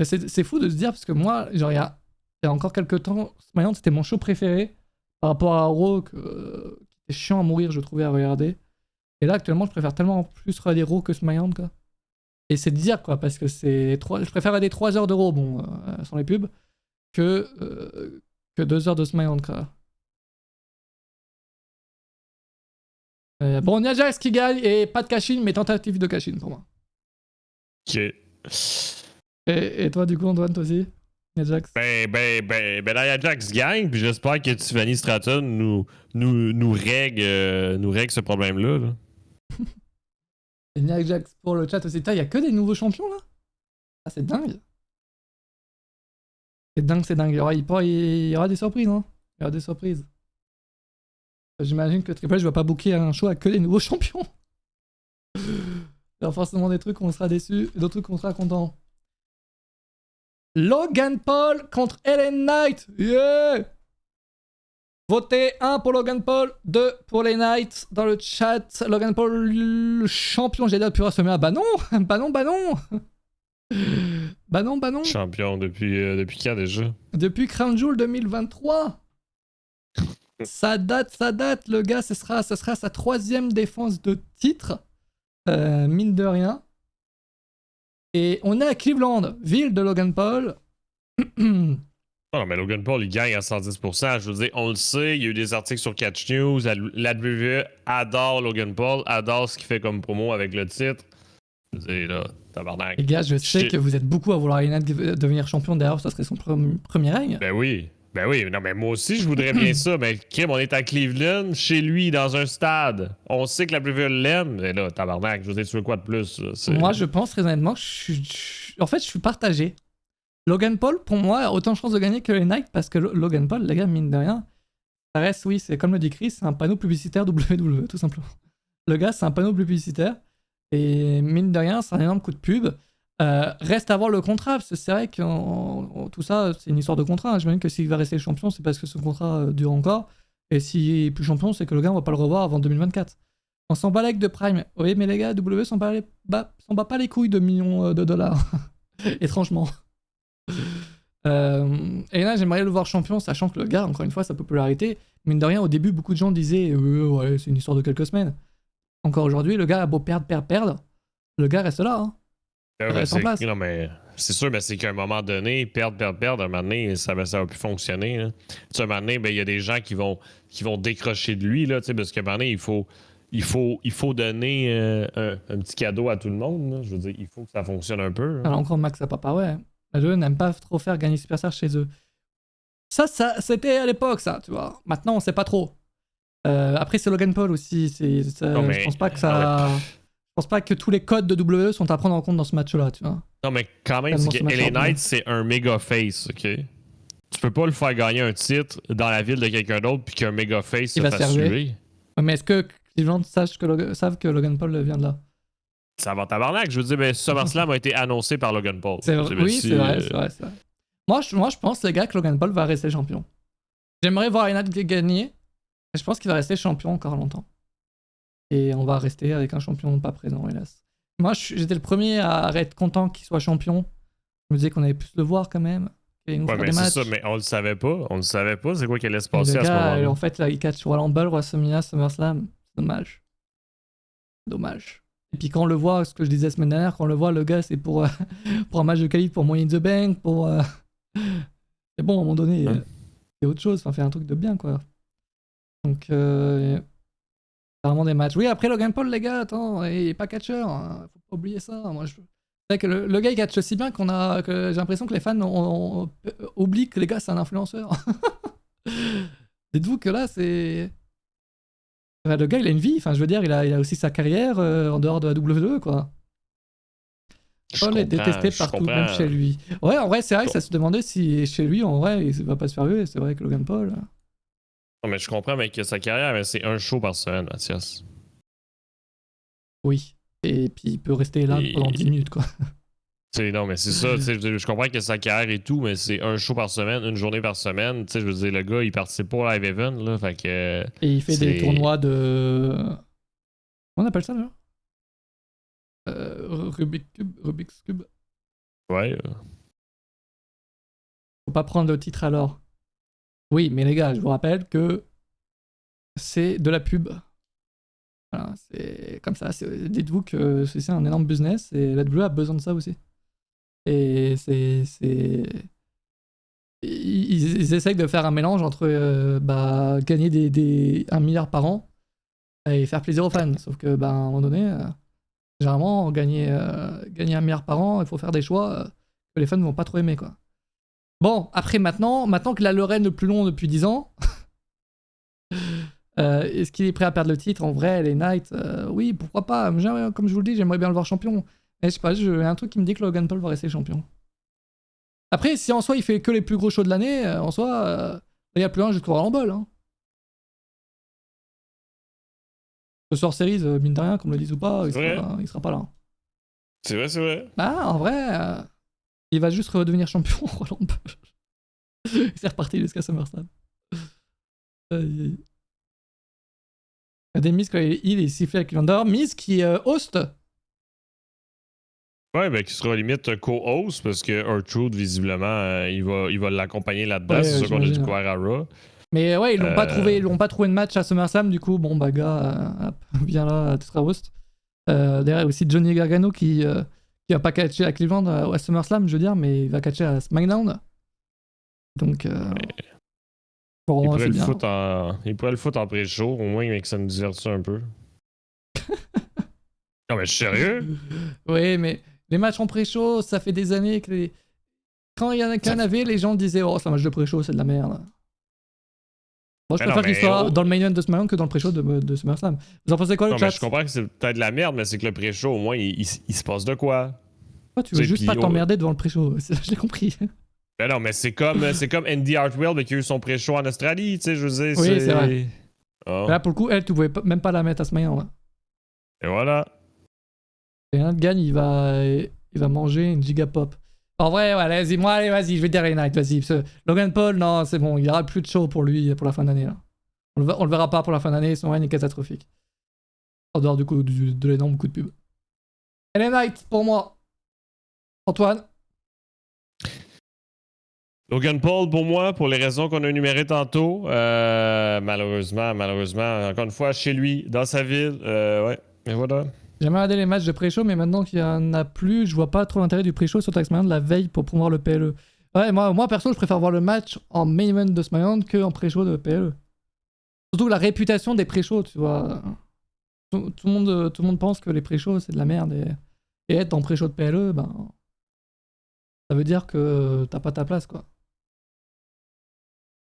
C'est fou de se dire, parce que moi, genre, il y a encore quelques temps, SmackDown, c'était mon show préféré par rapport à Raw, qui était chiant à mourir, je trouvais, à regarder. Et là, actuellement, je préfère tellement plus regarder Raw que SmackDown, quoi. Et c'est de dire, quoi, parce que je préfère regarder 3 heures de Raw, bon, sans les pubs, que 2 heures de SmackDown, quoi. Bon, Nia Jax qui gagne, et pas de cash-in, mais tentative de cash-in pour moi. Ok. Et toi, du coup, Antoine, toi aussi? Nia Jax? Nia Jax gagne, puis j'espère que Tiffany Stratton nous règle ce problème-là. Là. Et Nia Jax pour le chat aussi. Il y a que des nouveaux champions, là? Ah, c'est dingue. C'est dingue. Il y aura des surprises, hein. Il y aura des surprises. J'imagine que Triple H va pas booker un show avec que des nouveaux champions. Il y aura forcément des trucs où on sera déçus et d'autres trucs où on sera content. Logan Paul contre Ellen Knight. Yeah! Votez 1 pour Logan Paul, 2 pour les Knights dans le chat. Logan Paul, le champion, j'ai dit depuis WrestleMania. Bah non. Bah non. Champion depuis quand déjà? Depuis Crown Jewel 2023. Ça date, le gars, ce sera sa 3e défense de titre, mine de rien. Et on est à Cleveland, ville de Logan Paul. Non, mais Logan Paul, il gagne à 110%. Je veux dire, on le sait, il y a eu des articles sur Catch News. La WWE adore Logan Paul, adore ce qu'il fait comme promo avec le titre. Je veux dire, là, tabarnak. Les gars, je sais que vous êtes beaucoup à vouloir devenir champion. D'ailleurs, ça serait son premier règne. Ben oui, non, mais moi aussi, je voudrais bien ça. Mais Kim, on est à Cleveland, chez lui, dans un stade. On sait que la WWE l'aime. Mais là, tabarnak, je veux dire, tu veux quoi de plus? Moi, je pense très honnêtement que en fait, je suis partagé. Logan Paul, pour moi, a autant de chances de gagner que les Knights parce que Logan Paul, les gars, mine de rien, ça reste, oui, c'est comme le dit Chris, c'est un panneau publicitaire WWE, tout simplement. Le gars, c'est un panneau publicitaire et mine de rien, c'est un énorme coup de pub. Reste à voir le contrat, parce que c'est vrai que tout ça, c'est une histoire de contrat. Hein. J'imagine que s'il va rester champion, c'est parce que ce contrat dure encore. Et s'il est plus champion, c'est que le gars, on va pas le revoir avant 2024. On s'en bat avec de Prime. Oui, mais les gars, W s'en bat pas les couilles de millions de dollars. Étrangement. Et là, j'aimerais le voir champion, sachant que le gars, encore une fois, sa popularité, mine de rien, au début, beaucoup de gens disaient ouais, c'est une histoire de quelques semaines. Encore aujourd'hui, le gars a beau perdre, le gars reste là. Hein. Reste en place. Non, mais c'est sûr, mais c'est qu'à un moment donné, perdre, à un moment donné, ça va plus fonctionner. Là. Tu sais, à un moment donné, il y a des gens qui vont décrocher de lui, là, parce qu'à un moment donné, il faut donner un petit cadeau à tout le monde. Là. Je veux dire, il faut que ça fonctionne un peu. Alors encore Max à Papa, ouais. Eux n'aiment pas trop faire gagner Superstar chez eux. Ça c'était à l'époque, ça, tu vois. Maintenant, on sait pas trop. Après, c'est Logan Paul aussi. Je pense pas que ça... Je pense pas que tous les codes de WWE sont à prendre en compte dans ce match-là, tu vois. Non, mais quand même, c'est que LA Knight, c'est un méga face, OK? Tu peux pas le faire gagner un titre dans la ville de quelqu'un d'autre puis qu'un méga face se fasse tuer. Ouais, mais est-ce que les gens savent que Logan Paul vient de là? Ça va tabarnak. Je veux dire, mais SummerSlam a été annoncé par Logan Paul. C'est vrai, oui, c'est vrai. Moi, je pense, les gars, que Logan Paul va rester champion. J'aimerais voir LA Knight gagner. Je pense qu'il va rester champion encore longtemps. Et on va rester avec un champion pas présent, hélas. Moi, j'étais le premier à être content qu'il soit champion. Je me disais qu'on allait plus le voir quand même. Ouais, mais c'est ça, mais on le savait pas. On le savait pas. C'est quoi qui allait se passer à ce moment-là? En fait, là, il catch Royal Rumble, WrestleMania, SummerSlam. C'est dommage. Et puis quand on le voit, ce que je disais la semaine dernière, quand on le voit, le gars, c'est pour un match de qualif, pour Money in the Bank, pour... Mais bon, à un moment donné, c'est autre chose. Enfin, faire un truc de bien, quoi. Donc... vraiment des matchs. Oui, après Logan Paul, les gars, attends, il est pas catcheur, hein. Faut pas oublier ça. Moi, c'est vrai que le gars il catch si bien que j'ai l'impression que les fans oublient que les gars c'est un influenceur. Dites-vous que là c'est. Enfin, le gars il a une vie, enfin je veux dire, il a aussi sa carrière en dehors de la WWE quoi. Paul est détesté partout, même chez lui. Ouais, en vrai, c'est vrai que ça se demandait si chez lui, en vrai, il va pas se faire vieux. C'est vrai que Logan Paul. Non, mais je comprends, mais que sa carrière, mais c'est un show par semaine, Mathias. Oui. Et puis il peut rester là pendant 10 minutes, quoi. Non, mais c'est ça. Je comprends que sa carrière et tout, mais c'est un show par semaine, une journée par semaine. Je veux dire, le gars, il participe pas au Live Event, là. Fait que. Et il fait des tournois de. Comment on appelle ça, là? Rubik's Cube. Ouais. Faut pas prendre le titre alors. Oui, mais les gars, je vous rappelle que c'est de la pub. Voilà, c'est comme ça. Dites-vous que c'est un énorme business et la WWE a besoin de ça aussi. Et ils essayent de faire un mélange entre gagner 1 milliard par an et faire plaisir aux fans. Sauf que, à un moment donné, généralement, gagner 1 milliard par an, il faut faire des choix que les fans ne vont pas trop aimer, quoi. Bon, après maintenant que la Lorraine le plus long depuis 10 ans, est-ce qu'il est prêt à perdre le titre? En vrai, les Knights, oui, pourquoi pas. Comme je vous le dis, j'aimerais bien le voir champion. Mais je sais pas, il y a un truc qui me dit que Logan Paul va rester champion. Après, si en soi il fait que les plus gros shows de l'année, en soi, il n'y a plus un jusqu'au Royal Rumble. Hein. Le Survivor Series, mine de rien, comme le disent ou pas, il sera pas là. C'est vrai. Ah, en vrai, il va juste redevenir champion au Royal Rumble. C'est reparti jusqu'à SummerSlam. Il y a des Miz quand il est sifflé avec Lander. Miz qui host. Ouais, ben qui sera limite co-host parce que R-Truth, visiblement, il va l'accompagner là-dedans. C'est ça qu'on a découvert à Raw. Mais ouais, ils l'ont pas trouvé de match à SummerSlam, du coup, bon, gars, viens là, tu seras host. Derrière aussi Johnny Gargano qui va pas catcher à Cleveland à SummerSlam, je veux dire, mais il va catcher à SmackDown. Donc, bon, il pourrait le foutre en pré-show, au moins, mais que ça nous divertisse un peu. Non, mais je suis sérieux? Oui, mais les matchs en pré-show, ça fait des années que quand il y en a qu'un avait, les gens disaient « Oh, c'est un match de pré-show, c'est de la merde. » Moi, je préfère qu'il soit dans le main event de SmackDown que dans le pré-show de SummerSlam. Vous en pensez quoi, le chat? Je comprends que c'est peut-être de la merde, mais c'est que le pré-show, au moins, il se passe de quoi? Tu veux juste pas t'emmerder devant le pré-show, j'ai compris. Ben non, mais c'est comme Andy Hartwell qui a eu son pré-show en Australie, tu sais, je veux dire. Oui, c'est vrai. Oh. Là, pour le coup, elle, tu pouvais même pas la mettre à SmackDown. Et voilà. Et un gagne, il va il va manger une giga pop. En vrai, ouais, allez, vas-y, je vais dire les Knights, vas-y. Logan Paul, non, c'est bon, il n'y aura plus de show pour lui pour la fin d'année. Là. On le verra pas pour la fin d'année, son règne est catastrophique. En dehors du coup de l'énorme coup de pub. Et les Knights, pour moi. Antoine. Logan Paul, pour moi, pour les raisons qu'on a énumérées tantôt, malheureusement, encore une fois, chez lui, dans sa ville, ouais, et voilà. J'aimerais regarder les matchs de pré-show, mais maintenant qu'il y en a plus, je vois pas trop l'intérêt du pré-show sur SmackDown la veille pour promouvoir le PLE. Ouais, moi perso, je préfère voir le match en main event de SmackDown que en pré-show de PLE. Surtout la réputation des pré-shows, tu vois. Tout le monde pense que les pré-shows c'est de la merde et être en pré-show de PLE, ben ça veut dire que t'as pas ta place, quoi.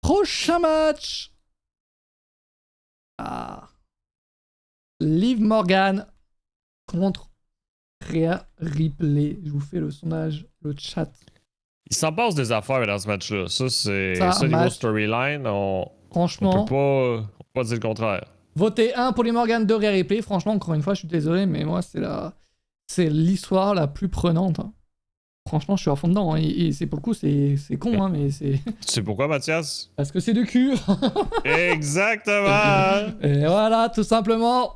Prochain match. Liv Morgan contre Rhea Ripley. Je vous fais le sondage, le chat. Il s'en passe des affaires dans ce match-là. Ça, c'est Ça, niveau match. storyline. Franchement, on peut pas dire le contraire. Votez 1 pour Liv Morgan, 2 Rhea Ripley. Franchement, encore une fois, je suis désolé, mais moi, c'est l'histoire la plus prenante. Hein. Franchement, je suis à fond dedans. Hein. Et c'est pour le coup, c'est con, hein, mais c'est. Tu sais pourquoi, Mathias? Parce que c'est du cul. Exactement! Et voilà, tout simplement.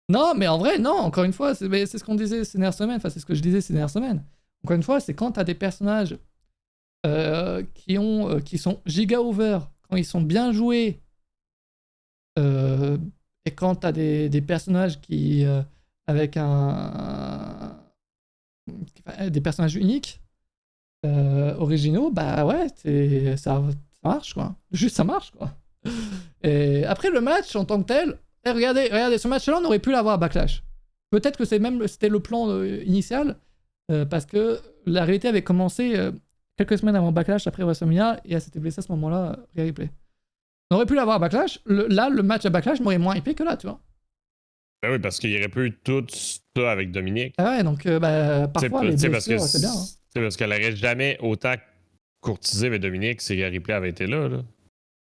Non, mais en vrai, non, encore une fois, c'est ce qu'on disait ces dernières semaines. Enfin, c'est ce que je disais ces dernières semaines. Encore une fois, c'est quand t'as des personnages qui sont giga over, quand ils sont bien joués, et quand t'as des personnages qui. Avec des personnages uniques, originaux, bah ouais, ça marche, quoi. Juste, ça marche, quoi. Et après, le match, en tant que tel, regardez, ce match-là, on aurait pu l'avoir à Backlash. Peut-être que c'était le plan initial, parce que la réalité avait commencé quelques semaines avant Backlash, après WrestleMania, et elle s'était blessée à ce moment-là, Rhea Ripley. On aurait pu l'avoir à Backlash. Là, le match à Backlash m'aurait moins hypé que là, tu vois. Ben oui, parce qu'il y aurait pu tout ça avec Dominique. Ah ouais, donc parfois, les blessures, c'est bien. Hein. Parce qu'elle n'aurait jamais autant courtisé avec Dominique si Rhea Ripley avait été là.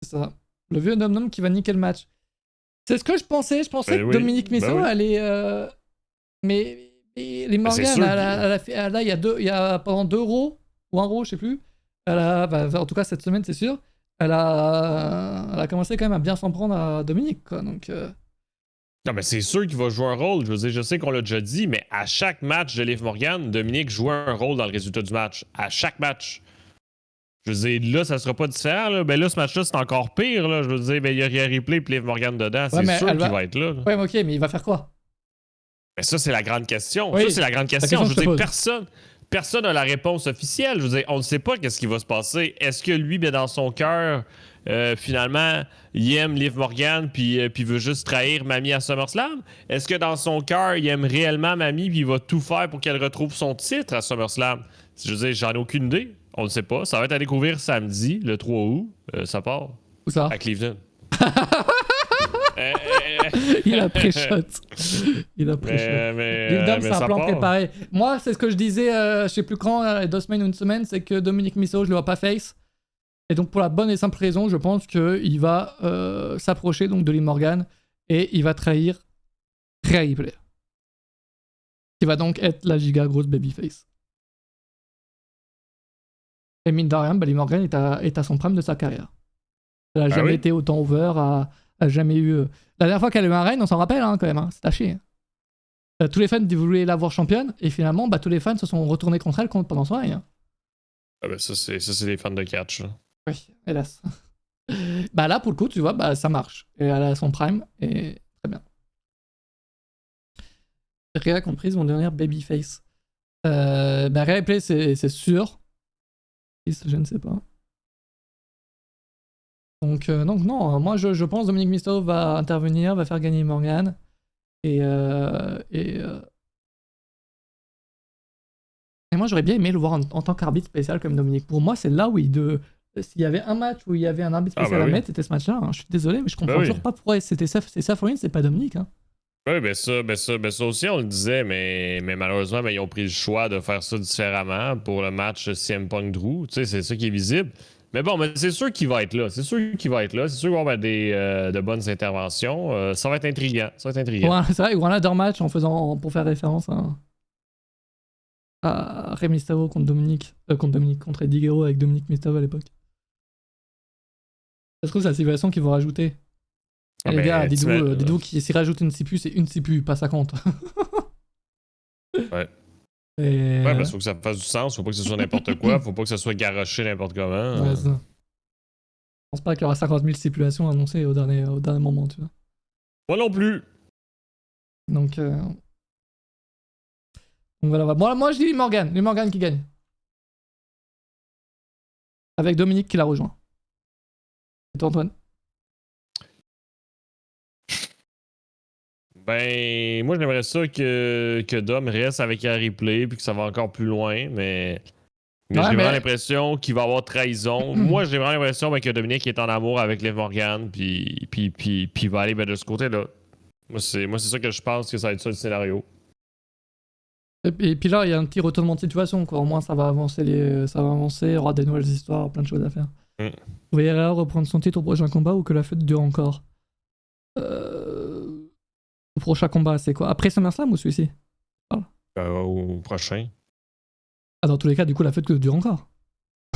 C'est ça. Le vieux nom qui va niquer le match. C'est ce que je pensais. Je pensais que Dominique Mysterio allait. Mais les Morgan, elle a fait. Là, il y a pendant 2 Raw, ou 1 Raw, je sais plus. En tout cas, cette semaine, c'est sûr. Elle a commencé quand même à bien s'en prendre à Dominique, quoi. Donc. Non, mais c'est sûr qu'il va jouer un rôle. Je veux dire, je sais qu'on l'a déjà dit, mais à chaque match de Liv Morgan, Dominique joue un rôle dans le résultat du match. À chaque match. Je veux dire, là, ça sera pas différent. Là. Ben là, ce match-là, c'est encore pire. Là. Je veux dire, ben, il y a Rhea Ripley et Liv Morgan dedans. Ouais, c'est sûr qu'il va être là. Ouais, mais ok, mais il va faire quoi? Mais ça, c'est la grande question. Oui, ça, c'est la grande question. Je veux dire, pose. personne n'a la réponse officielle. Je veux dire, on ne sait pas qu'est-ce qui va se passer. Est-ce que lui, ben, dans son cœur, finalement, il aime Liv Morgan puis veut juste trahir Mamie à SummerSlam? Est-ce que dans son cœur, il aime réellement Mamie puis il va tout faire pour qu'elle retrouve son titre à SummerSlam? Je veux dire, j'en ai aucune idée. On ne sait pas. Ça va être à découvrir samedi, le 3 août. Ça part. Où ça? À Cleveland. Il a pré-shot. L'évidemment, c'est un plan préparé. Moi, c'est ce que je disais, je sais plus quand, 2 semaines ou 1 semaine, c'est que Dominique Mysterio, je le vois pas face. Et donc, pour la bonne et simple raison, je pense qu'il va s'approcher donc de Liv Morgan et il va trahir Rhea Ripley. Qui va donc être la giga grosse babyface. Et mine de rien, Liv Morgan est à son prime de sa carrière. Elle a jamais été autant over, a jamais eu. La dernière fois qu'elle a eu un règne, on s'en rappelle quand même, hein, c'est à chier. Tous les fans voulaient la voir championne, et finalement, tous les fans se sont retournés contre elle pendant son règne. Ah ben ça, c'est les fans de catch. Là. Oui, hélas. Là, pour le coup, tu vois, ça marche. Et elle a son prime, et très bien. Rhea comprise mon dernier babyface. Rhea Ripley, c'est sûr. Je ne sais pas. Donc non, moi je pense que Dominique Mysterio va intervenir, va faire gagner Morgan. Et moi j'aurais bien aimé le voir en tant qu'arbitre spécial comme Dominique. Pour moi c'est là où s'il y avait un match où il y avait un arbitre spécial à mettre, c'était ce match-là. Hein. Je suis désolé, mais je comprends toujours pas pourquoi c'est Seth Rollins, c'est pas Dominique. Hein. Oui, ben ça aussi on le disait, mais malheureusement ils ont pris le choix de faire ça différemment pour le match CM Punk Drew. Tu sais, c'est ça qui est visible. Mais bon, mais c'est sûr qu'il va être là. C'est sûr qu'il va y avoir de bonnes interventions. Ça va être intriguant. Ouais, c'est vrai, ou un ladder match pour faire référence à à Rey Mysterio contre Eddie Guerrero avec Dominique Mysterio à l'époque. Ça se trouve, c'est la civilisation qu'ils vont rajouter. Et les gars, dites-vous qui s'y rajoute une CPU, c'est une CPU, pas 50. Ouais. Et... Ouais, parce qu'il faut que ça fasse du sens, faut pas que ce soit n'importe quoi, faut pas que ça soit garoché n'importe comment. Ouais, c'est ça. Je pense pas qu'il y aura 50 000 stipulations annoncées au dernier moment, tu vois. Moi non plus. Donc voilà. Moi je dis les Morgan qui gagne. Avec Dominique qui la rejoint. Et toi, Antoine? Ben, moi j'aimerais ça que Dom reste avec Harry Play puis que ça va encore plus loin, mais j'ai vraiment l'impression qu'il va y avoir trahison. Moi j'ai vraiment l'impression que Dominique est en amour avec Liv Morgan puis il va aller de ce côté-là. Moi c'est ça que je pense que ça va être ça le scénario. Et puis là, il y a un petit retournement de situation, quoi. Au moins, ça va avancer, il y aura des nouvelles histoires, plein de choses à faire. Vous voyez reprendre son titre au prochain combat ou que la fête dure encore? Au prochain combat, c'est quoi? Après SummerSlam ou celui-ci? Au prochain. Ah, dans tous les cas, du coup, la fête dure encore.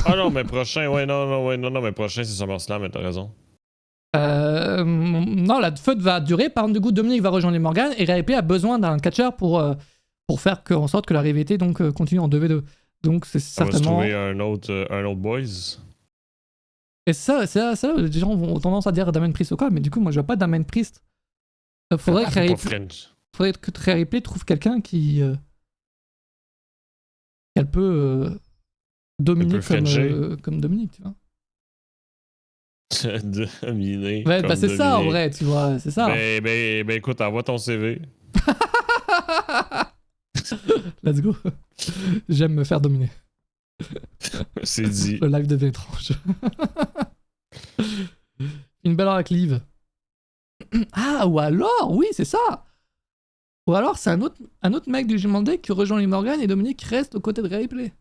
Ah non, mais prochain, non, mais prochain, c'est SummerSlam, mais t'as raison. Non, la fête va durer. Par exemple, du coup, Dominique va rejoindre les Morgan et RIP a besoin d'un catcheur pour faire en sorte que la rivalité continue en 2v2. Donc, c'est certainement. On va se trouver un autre boys. Et ça, les gens ont tendance à dire Damien Priest ou quoi, mais du coup, moi, je vois pas Damien Priest. Faudrait que Rhea Ripley trouve quelqu'un qui. qu'elle peut dominer comme Dominique, tu vois. Dominer. Ouais, bah c'est ça en vrai, tu vois, c'est ça. Ben écoute, envoie ton CV. Let's go. J'aime me faire dominer. C'est dit. Le live devient étrange. Une belle heure avec Liv. Ah, ou alors, oui, c'est ça. Ou alors, c'est un autre mec du Judgment Day qui rejoint les Morgan et Dominique reste aux côtés de Rhea Ripley.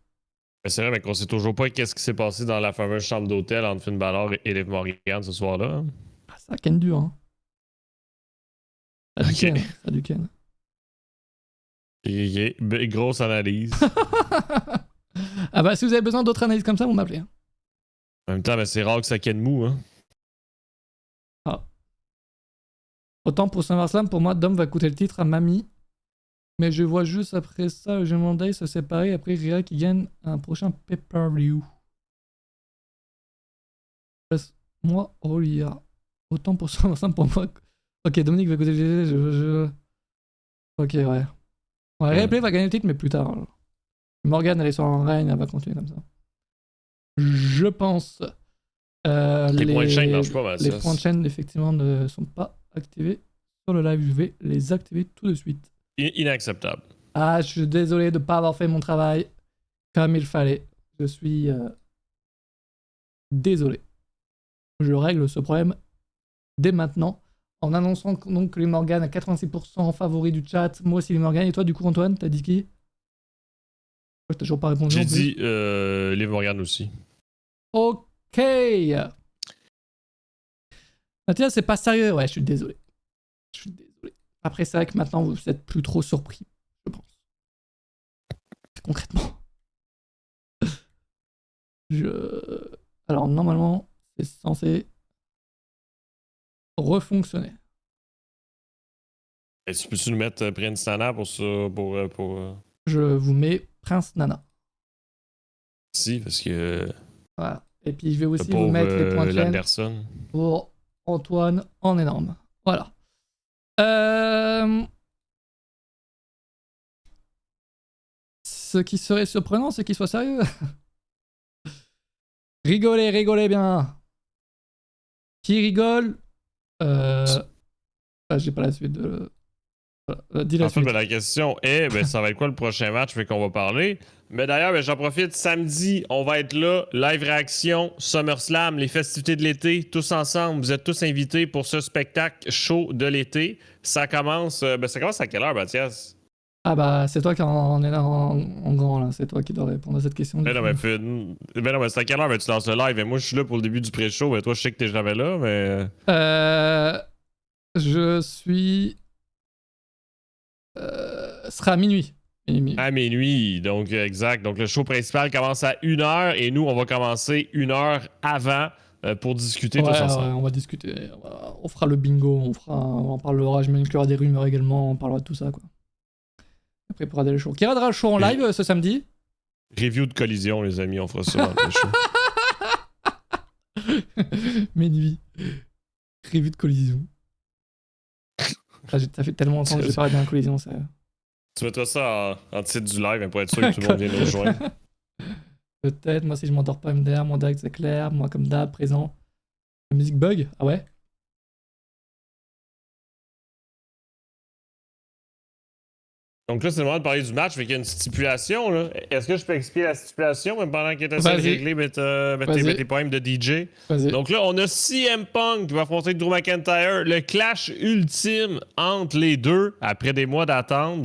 Mais c'est vrai, mais qu'on sait toujours pas qu'est-ce qui s'est passé dans la fameuse chambre d'hôtel entre Finn Balor et Liv Morgan ce soir-là. Ah, ça ken dur, hein. Ça du ken. Grosse analyse. Ah bah, si vous avez besoin d'autres analyses comme ça, vous m'appelez. Hein. En même temps, ben, c'est rare que ça ken mou, hein. Ah. Autant pour SummerSlam, pour moi, Dom va coûter le titre à Mami. Mais je vois juste après ça, le Judgment Day se séparer. Après, Rhea qui gagne un prochain pay-per-view. Moi, Rolia. Autant pour SummerSlam, pour moi. Ok, Dominique va coûter le titre. Ok, ouais. Ouais, Replay va gagner le titre, mais plus tard. Morgan, elle est sur un règne, elle va continuer comme ça. Je pense. Les points de chaîne marchent pas, Les points de chaîne, effectivement, ne sont pas activés sur le live. Je vais les activer tout de suite. Inacceptable. Ah, je suis désolé de ne pas avoir fait mon travail comme il fallait. Je suis désolé. Je règle ce problème dès maintenant en annonçant donc que les Morgan à 86% en favori du chat. Moi aussi les Morgan. Et toi, du coup, Antoine, t'as dit qui? T'as toujours pas répondu. J'ai dit les Morgan aussi. Ok. Mathias, c'est pas sérieux. Ouais, je suis désolé. Après, c'est vrai que maintenant, vous êtes plus trop surpris, je pense. Concrètement. Alors, normalement, c'est censé refonctionner. Et tu peux-tu nous mettre Prince Nana pour ça? Je vous mets Prince Nana. Si, parce que... Voilà. Et puis, je vais aussi vous mettre les points de chaîne pour Antoine en énorme. Voilà. Ce qui serait surprenant, c'est qu'il soit sérieux. Rigolez bien. Qui rigole? J'ai pas la suite de... Dis la suite. La question est, ça va être quoi le prochain match qu'on va parler? Mais d'ailleurs, j'en profite, samedi, on va être là, live réaction, SummerSlam, les festivités de l'été, tous ensemble. Vous êtes tous invités pour ce spectacle chaud de l'été. Ça commence à quelle heure, Mathias? Ah bah, c'est toi qui en est là en grand, là. C'est toi qui dois répondre à cette question. Mais non, mais c'est à quelle heure tu lances le live? Et moi, je suis là pour le début du pré-show. Mais toi, je sais que t'es jamais là, mais... Je suis... sera à minuit. À minuit, donc exact. Donc le show principal commence à 1h et nous, on va commencer 1h avant pour discuter tous ensemble. Ouais, on va discuter. On fera le bingo, on en parlera, je m'inclurai des rumeurs également, on parlera de tout ça, quoi. Après, il pourra aller le show. Qui regardera le show en live ce samedi? Review de collision, les amis, on fera ça dans le show. Minuit. Review de collision. Ça fait tellement longtemps que j'ai parlé d'une collision, ça... Tu mettras ça en titre du live hein, pour être sûr que tout le monde vienne nous rejoindre. Peut-être, moi si je m'endors pas MDR, mon direct c'est clair, moi comme d'hab, présent. La musique bug? Ah ouais? Donc là, c'est le moment de parler du match, mais il y a une stipulation. Là. Est-ce que je peux expliquer la stipulation même pendant qu'il est assez réglé tes problèmes de DJ? Vas-y. Donc là, on a CM Punk qui va affronter Drew McIntyre. Le clash ultime entre les deux après des mois d'attente.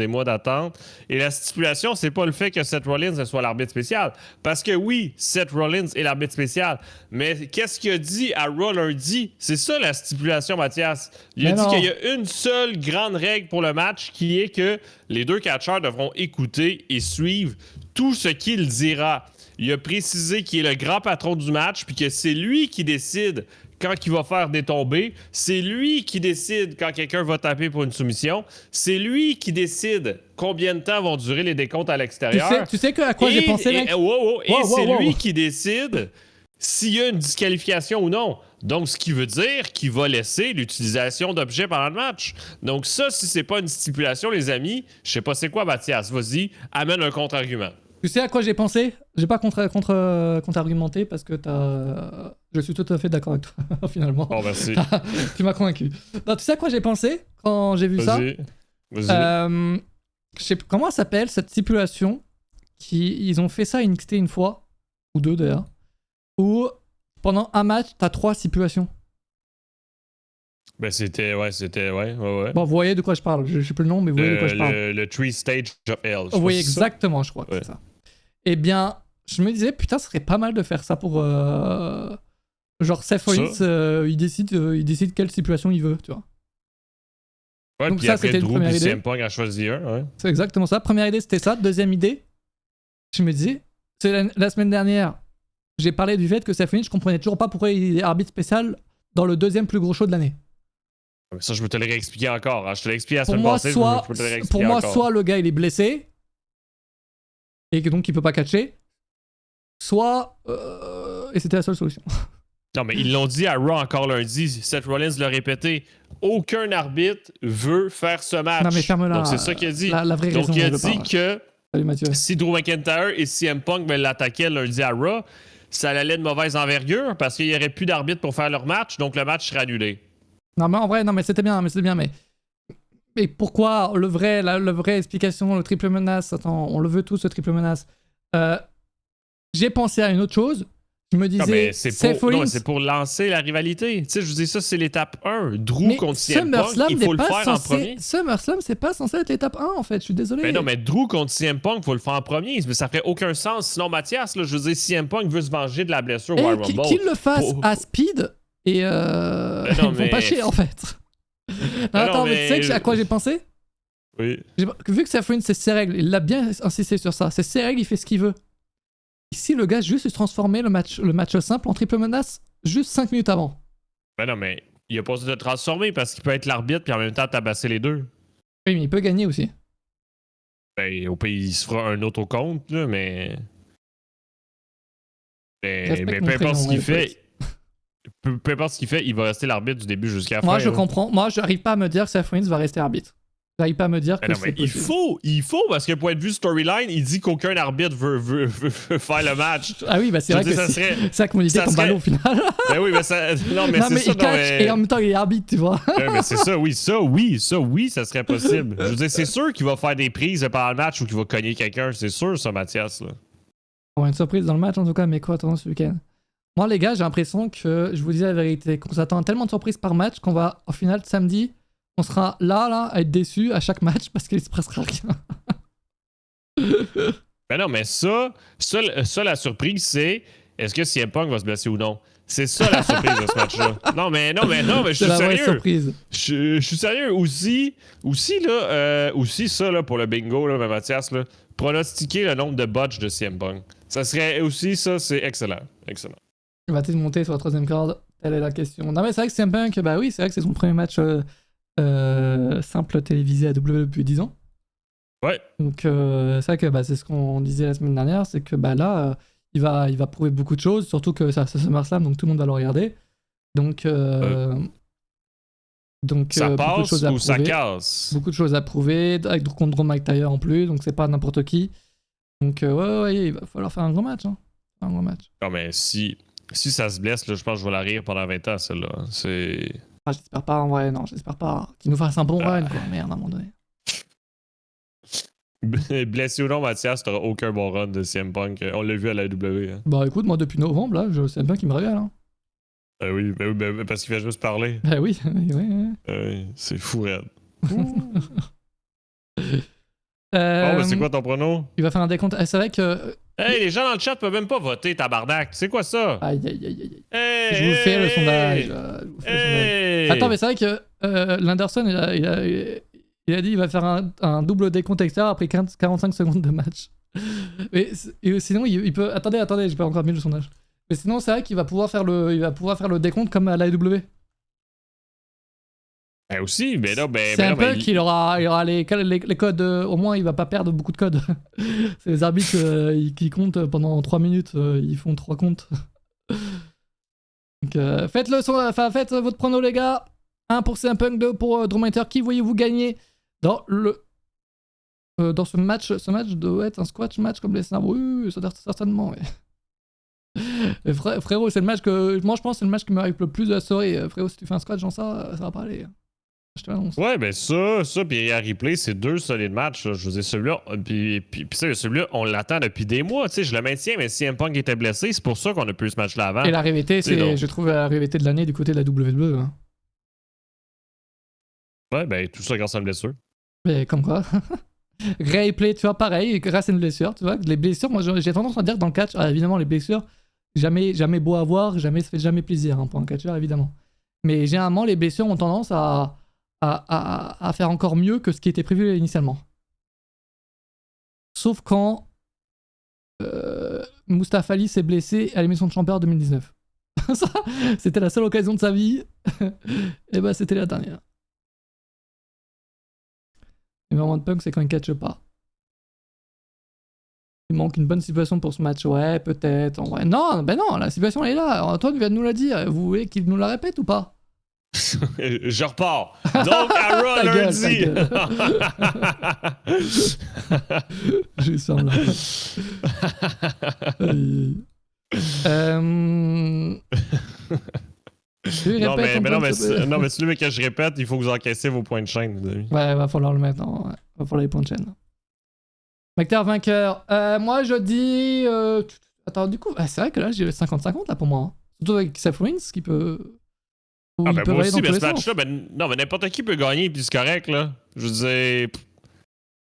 Et la stipulation, c'est pas le fait que Seth Rollins soit l'arbitre spécial. Parce que oui, Seth Rollins est l'arbitre spécial. Mais qu'est-ce qu'il a dit à Raw lundi? C'est ça la stipulation, Mathias. Il a dit qu'il y a une seule grande règle pour le match qui est que les deux catcheurs devront écouter et suivre tout ce qu'il dira. Il a précisé qu'il est le grand patron du match puis que c'est lui qui décide quand il va faire des tombées. C'est lui qui décide quand quelqu'un va taper pour une soumission. C'est lui qui décide combien de temps vont durer les décomptes à l'extérieur. Tu sais à quoi j'ai pensé, mec? C'est lui qui décide s'il y a une disqualification ou non. Donc, ce qui veut dire qu'il va laisser l'utilisation d'objets pendant le match. Donc ça, si c'est pas une stipulation, les amis, je sais pas c'est quoi, Mathias. Vas-y, amène un contre-argument. Tu sais à quoi j'ai pensé? J'ai pas contre-argumenté parce que je suis tout à fait d'accord avec toi, finalement. Oh, merci. Tu m'as convaincu. Non, tu sais à quoi j'ai pensé quand j'ai vu ça? Vas-y. Je sais comment ça s'appelle, cette stipulation. Ils ont fait ça à NXT une fois, ou deux d'ailleurs, où pendant un match, t'as 3 stipulations. Ben c'était. Bon, vous voyez de quoi je parle. Je sais plus le nom, mais vous voyez de quoi je parle. Le 3 Stage of Hell. Oui, exactement, je crois que c'est ça. Eh bien, je me disais, putain, ce serait pas mal de faire ça pour... genre, Seth Rollins, il décide quelle stipulation il veut, tu vois. Ouais, donc puis ça, c'était une première idée. CM Punk a choisi un, ouais. C'est exactement ça. Première idée, c'était ça. Deuxième idée, je me disais, c'est la semaine dernière, j'ai parlé du fait que Seth Rollins, je comprenais toujours pas pourquoi il est arbitre spécial dans le deuxième plus gros show de l'année. Ça, je peux te le réexpliquer encore. Hein. Je te l'ai expliqué la semaine passée. Je peux te le réexpliquer pour moi, encore. Soit le gars, il est blessé, et que donc il peut pas catcher, soit... et c'était la seule solution. Non, mais ils l'ont dit à Raw encore lundi. Seth Rollins l'a répété. Aucun arbitre veut faire ce match. Non, mais ferme-la. Donc, c'est ça qu'il a dit. La vraie raison, donc, il a dit que Salut, si Drew McIntyre et CM Punk l'attaquaient lundi à Raw, ça allait de mauvaise envergure parce qu'il n'y aurait plus d'arbitre pour faire leur match, donc le match serait annulé. Non, mais en vrai, non, mais c'était bien, mais pourquoi la vraie explication, le triple menace, attends, on le veut tous, le triple menace. J'ai pensé à une autre chose. Je me disais, c'est pour lancer la rivalité. Tu sais, je vous dis ça, c'est l'étape 1. Drew contre CM Punk, il faut le faire en premier. SummerSlam, c'est pas censé être l'étape 1, en fait, je suis désolé. Mais non, mais Drew contre CM Punk, il faut le faire en premier. Mais ça ferait aucun sens. Sinon, Mathias, là, je veux dire, CM Punk veut se venger de la blessure Royal Rumble. Qu'il le fasse à speed, et ils vont pas chier, en fait. Attends, mais tu sais à quoi j'ai pensé? Oui. Vu que Seth Rollins, c'est ses règles, il l'a bien insisté sur ça. C'est ses règles, il fait ce qu'il veut. Si le gars juste se transformait le match simple en triple menace juste 5 minutes avant. Ben non, mais il a pas besoin de transformer parce qu'il peut être l'arbitre puis en même temps tabasser les deux. Oui, mais il peut gagner aussi. Ben, au pays, il se fera un autre au compte, là, mais peu importe ce qu'il fait. Peu importe ce qu'il fait, il va rester l'arbitre du début jusqu'à la fin. Moi, je comprends. Moi, j'arrive pas à me dire que Seth Rollins va rester arbitre. J'arrive pas à me dire que c'est il faut, parce que point de vue storyline, il dit qu'aucun arbitre veut faire le match. Ah oui, bah c'est vrai que c'est ça que mon idée tombe à l'eau au final. Ben oui, mais ça... Non, mais c'est ça. Il catch et en même temps, il est arbitre, tu vois. Mais c'est ça, oui, ça serait possible. Je veux dire, c'est sûr qu'il va faire des prises pendant le match ou qu'il va cogner quelqu'un. C'est sûr, ça, Mathias, là. On a une surprise dans le match, en tout cas, mais quoi, attends, ce week-end. Moi, les gars, j'ai l'impression que, je vous dis la vérité, qu'on s'attend tellement de surprises par match qu'on va, au final, samedi... On sera là, à être déçus à chaque match parce qu'il se passera rien. Ben non, mais ça, la surprise, c'est est-ce que CM Punk va se blesser ou non? C'est ça la surprise de ce match-là. Non, mais je C'est suis la vraie sérieux. surprise. Je suis sérieux. Aussi ça, là, pour le bingo, là, Mathias, là, pronostiquer le nombre de botches de CM Punk. Ça serait aussi, ça, c'est excellent. Excellent. Va-t-il monter sur la troisième corde? Telle est la question. Non, mais c'est vrai que CM Punk, bah oui, c'est vrai que c'est son premier match simple télévisé à WWE depuis 10 ans. Ouais. Donc, c'est vrai que c'est ce qu'on disait la semaine dernière, c'est que là, il va prouver beaucoup de choses, surtout que c'est SummerSlam, donc tout le monde va le regarder. Donc, ça beaucoup de passe choses à ou ça prouver. casse? Beaucoup de choses à prouver, contre Drew McIntyre en plus, donc c'est pas n'importe qui. Donc, ouais, il va falloir faire un gros match. Hein. Un gros match. Non, mais si ça se blesse, là, je pense que je vais la rire pendant 20 ans, celle-là. C'est. Ah, j'espère pas, en vrai, non, j'espère pas. Qu'il nous fasse un bon run, quoi. Merde, à un moment donné. Blessé ou non, Mathias, t'auras aucun bon run de CM Punk. On l'a vu à la AEW. Hein. Bah écoute, moi depuis novembre, là, je sais bien qu'il me régale. Hein. Oui, parce qu'il fait juste parler. Bah oui, C'est fou, Red. C'est quoi ton prono? Il va faire un décompte. C'est vrai que. Hey, les gens dans le chat peuvent même pas voter, tabarnak. C'est quoi ça? Aïe, aïe, aïe, aïe. Hey, Je vous fais le sondage. Hey! Attends, mais c'est vrai que l'Anderson, il a dit qu'il va faire un double décompte extérieur après 45 secondes de match. Et sinon, il peut. Attendez, j'ai pas encore mis le sondage. Mais sinon, c'est vrai qu'il va pouvoir faire le décompte comme à l'AEW. Aussi, mais là, c'est un peu qu'il aura les codes. Au moins, il va pas perdre beaucoup de codes. C'est les arbitres qui comptent pendant 3 minutes. Ils font 3 comptes. Donc, faites votre prono, les gars. 1 pour CM Punk, 2 pour Drew McIntyre. Qui voyez-vous gagner dans ce match? Ce match doit être un squash match comme les Snap. Oui, ça doit être certainement. Mais frérot, c'est le match que. Moi, je pense que c'est le match qui m'arrive le plus de la soirée. Frérot, si tu fais un squash dans ça va pas aller. Je te l'annonce. Ouais, ben ça, puis à replay, c'est 2 solides matchs. Là. Je veux dire, celui-là, puis celui-là, on l'attend depuis des mois. Tu sais, je le maintiens, mais si CM Punk était blessé, c'est pour ça qu'on a pu ce match-là avant. Et la rivalité, je trouve la rivalité de l'année du côté de la WWE. Hein. Ouais, ben tout ça grâce à une blessure. Mais comme quoi. Replay, tu vois, pareil, grâce à une blessure. Tu vois, les blessures, moi j'ai tendance à dire que dans le catch, évidemment, les blessures, jamais beau à voir, ça fait jamais plaisir pour un catcheur, évidemment. Mais généralement, les blessures ont tendance à faire encore mieux que ce qui était prévu initialement. Sauf quand Mustafa Ali s'est blessé à l'émission de Champion en 2019. Ça, c'était la seule occasion de sa vie. Et c'était la dernière. Le moment de Punk, c'est quand il catche pas. Il manque une bonne situation pour ce match. Ouais, peut-être. En vrai. Non, la situation elle est là. Antoine vient de nous la dire. Vous voulez qu'il nous la répète ou pas? Je repars. Donc, à Raw lundi. Je sens là. Non, mais celui que je répète, il faut que vous encaissez vos points de chaîne, les amis. Ouais, va falloir le mettre. Va falloir les points de chaîne. McIntyre vainqueur. Moi, je dis. Attends, du coup, c'est vrai que là, j'ai le 50-50 là pour moi. Hein. Surtout avec Seth Rollins qui peut. Moi aussi, mais ce match-là, non, mais n'importe qui peut gagner, puis c'est correct, là. Je veux dire.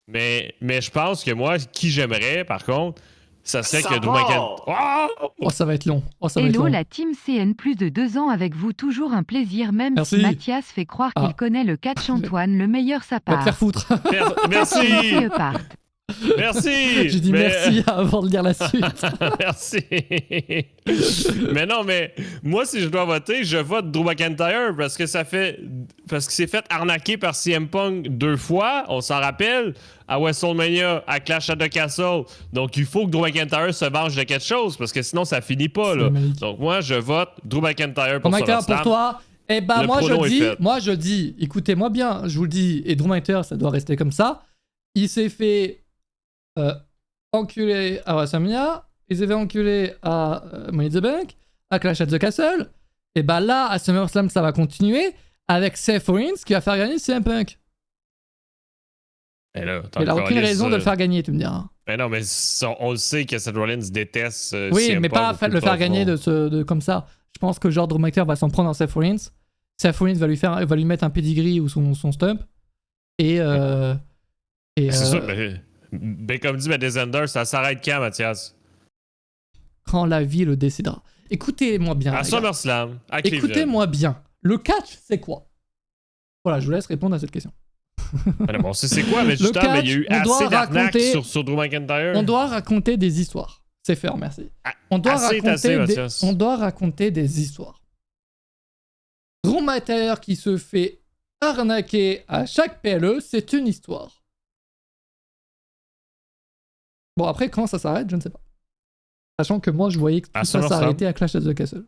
Mais je pense que moi, qui j'aimerais, par contre, ça serait que Drew McIntyre. Oh, ça va être long. Hello, la team CN, plus de 2 ans avec vous, toujours un plaisir, même Merci. si Mathias fait croire qu'il connaît le catch Antoine, le meilleur ça Va part. te faire foutre. Merci. Merci! J'ai dit merci avant de lire la suite. Merci! Mais non, mais moi, si je dois voter, je vote Drew McIntyre parce qu'il s'est fait arnaquer par CM Punk 2 fois, on s'en rappelle, à WrestleMania, à Clash at the Castle. Donc, il faut que Drew McIntyre se venge de quelque chose parce que sinon, ça finit pas. Là. Donc, moi, je vote Drew McIntyre pour SummerSlam. Pour toi, moi, je dis, écoutez-moi bien, je vous le dis, et Drew McIntyre, ça doit rester comme ça. Il s'est fait enculé à WrestleMania, il s'est fait enculer à Money in the Bank, à Clash at the Castle, et là, à SummerSlam, ça va continuer avec Seth Rollins qui va faire gagner CM Punk. Il n'a aucune raison de le faire gagner, tu me diras. Mais non, mais on le sait que Seth Rollins déteste oui, CM mais Punk pas le faire gagner comme ça. Je pense que Drew McIntyre va s'en prendre à Seth Rollins. Seth Rollins va lui mettre un pedigree ou son stump. Et c'est ça, mais comme dit Madesender, ça s'arrête quand, Mathias? Quand la vie le décidera. Écoutez-moi bien. À les gars. SummerSlam, à Cleveland. Écoutez-moi bien. Le catch, c'est quoi? Voilà, je vous laisse répondre à cette question. Bon, c'est quoi, mais justement, catch, il y a eu on doit assez d'arnaques raconter- sur Drew McIntyre. On doit raconter des histoires. C'est faire, merci. Ah, On doit, assez est raconter assez, des... Mathias. on doit raconter des histoires. Drew McIntyre qui se fait arnaquer à chaque PLE, c'est une histoire. Bon, après, quand ça s'arrête, je ne sais pas. Sachant que moi, je voyais que À tout ça SummerSlam. s'arrêtait à Clash at the Castle.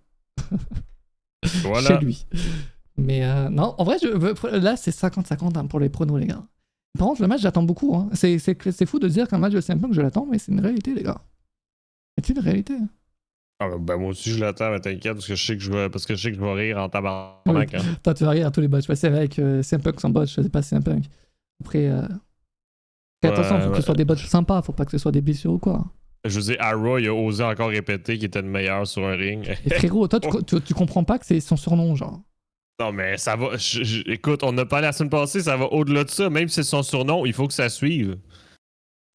Voilà. Chez lui. Mais non, en vrai, là, c'est 50-50 hein, pour les pronos, les gars. Par contre, le match, j'attends beaucoup. Hein. C'est fou de dire qu'un match de CM Punk, je l'attends, mais c'est une réalité, les gars. C'est une réalité. Ah, ben, moi aussi, je l'attends, mais t'inquiète, parce que je sais que je vais rire en tabarnak. Oui. Hein. Toi, tu vas rire à tous les botches. C'est vrai que CM Punk sans botch, c'est pas CM Punk. Après, attention, faut que ce soit des botches sympas, faut pas que ce soit des blessures ou quoi. Je veux dire, Arrow, il a osé encore répéter qu'il était le meilleur sur un ring. Et frérot, toi, tu comprends pas que c'est son surnom, genre. Non, mais ça va. Écoute, on a parlé la semaine passée, ça va au-delà de ça. Même si c'est son surnom, il faut que ça suive.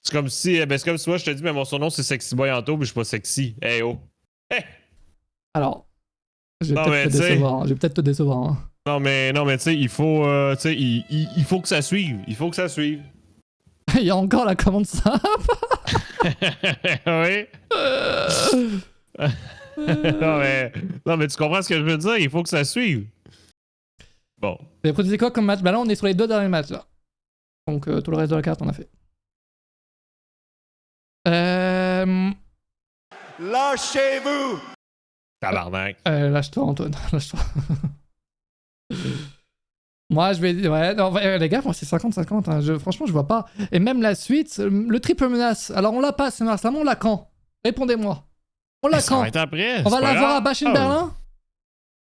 C'est comme si moi, je te dis, mais mon surnom, c'est Sexy Boy Anto, mais je suis pas sexy. Hey, oh. Hey! Alors, je vais Non, peut-être mais te tu sais- décevoir. Hein. Je vais peut-être te décevoir. Hein. Non, mais tu sais, il faut. Tu sais, il faut que ça suive. Il faut que ça suive. Il y a encore la commande ça. Oui. non, mais tu comprends ce que je veux dire? Il faut que ça suive. Bon. Vous avez précisé quoi comme match? Bah là, on est sur les 2 derniers matchs, là. Donc, tout le reste de la carte, on a fait. Lâchez-vous! Tabarnak. Lâche-toi, Antoine. Lâche-toi. Moi, je vais dire... Ouais, non, les gars, moi, c'est 50-50. Hein. Franchement, je vois pas. Et même la suite, le triple menace. Alors, on l'a pas, c'est Marsam, on l'a quand? Répondez-moi. On l'a Ça quand? va être après. On va c'est pas l'avoir à grave. Bash in Berlin?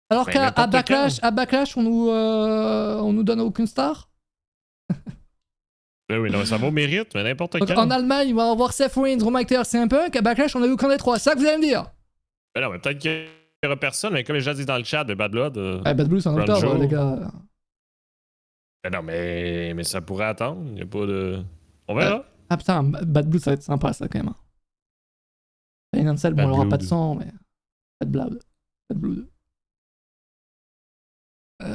Alors Ben, qu'à n'importe Backlash, on nous donne aucune star? Ben oui, non, ça va au mérite, mais n'importe Donc, quand. en Allemagne, on va avoir Seth Rollins, Drew McIntyre, CM Punk. À Backlash, on a eu qu'un des 3. C'est ça que vous allez me dire? Ben non, mais peut-être qu'il y aura personne, mais comme les gens disent dans le chat de Bad Blood. Ah, Bad Blue, c'est en Ron octobre, Joe. les gars. Ben non, mais ça pourrait attendre. Il n'y a pas de. On verra. Ah putain, Bad Blood, ça va être sympa, ça, quand même. Une Ansel, bon, Bad elle aura pas Blood. de sang, mais. Pas de blood. Pas de blood. Ça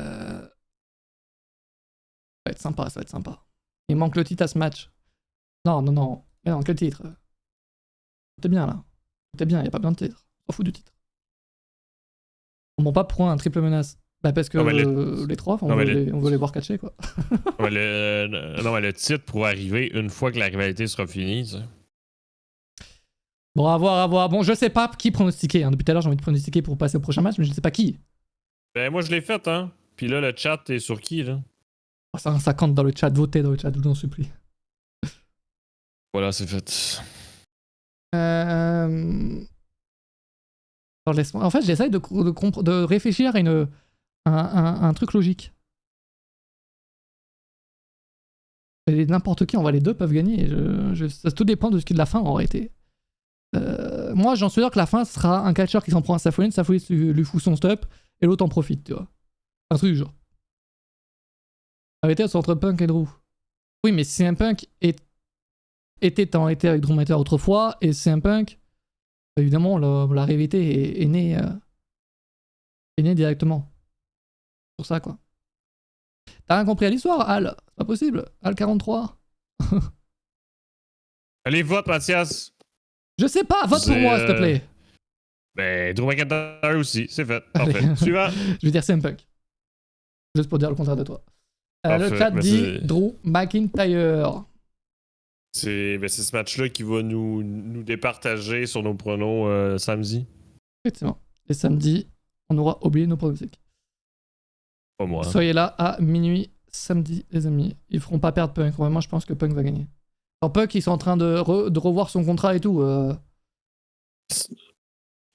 va être sympa, ça va être sympa. Il manque le titre à ce match. Non. Mais non, quel titre? T'es bien, là. T'es bien, y a pas besoin de titre. On s'en fout du titre. On ment pas pour un triple menace. Bah, parce que Non, mais les 3, on Non, veut mais on veut les voir catcher, quoi. non, mais le titre pourrait arriver une fois que la rivalité sera finie. Tu sais. Bon, à voir. Bon, je sais pas qui pronostiquer. Hein. Depuis tout à l'heure, j'ai envie de pronostiquer pour passer au prochain match, mais je sais pas qui. Ben moi, je l'ai fait, hein. Puis là, le chat, t'es sur qui, là? Oh, ça compte dans le chat, votez dans le chat, je vous en supplie. Voilà, c'est fait. Alors, laisse-moi. En fait, j'essaye de réfléchir à un truc logique. Et n'importe qui, on va les deux peuvent gagner. Ça tout dépend de ce qui est de la fin en réalité. Moi, j'en suis sûr que la fin ce sera un catcheur qui s'en prend à Safoulin lui fout son stop et l'autre en profite, tu vois. Un truc du genre. Arrêtez entre Punk et Drew. Oui, mais CM Punk était avec Drew McIntyre autrefois et CM Punk, évidemment, la rivalité est née directement. C'est pour ça, quoi. T'as rien compris à l'histoire, Al? C'est pas possible. Al 43. Allez, vote, Mathias! Je sais pas, vote pour moi, s'il te plaît. Ben, Drew McIntyre aussi, c'est fait. Allez. Parfait. Suivant. Je vais dire CM Punk. Juste pour dire le contraire de toi. Le Parfait, chat mais dit c'est- Drew McIntyre. C'est ce match-là qui va nous départager sur nos pronos samedi. Effectivement. Et samedi, on aura oublié nos pronostics. Pas moi. Soyez là à minuit samedi, les amis. Ils feront pas perdre Punk. Vraiment, je pense que Punk va gagner. Alors, Punk, ils sont en train de revoir son contrat et tout.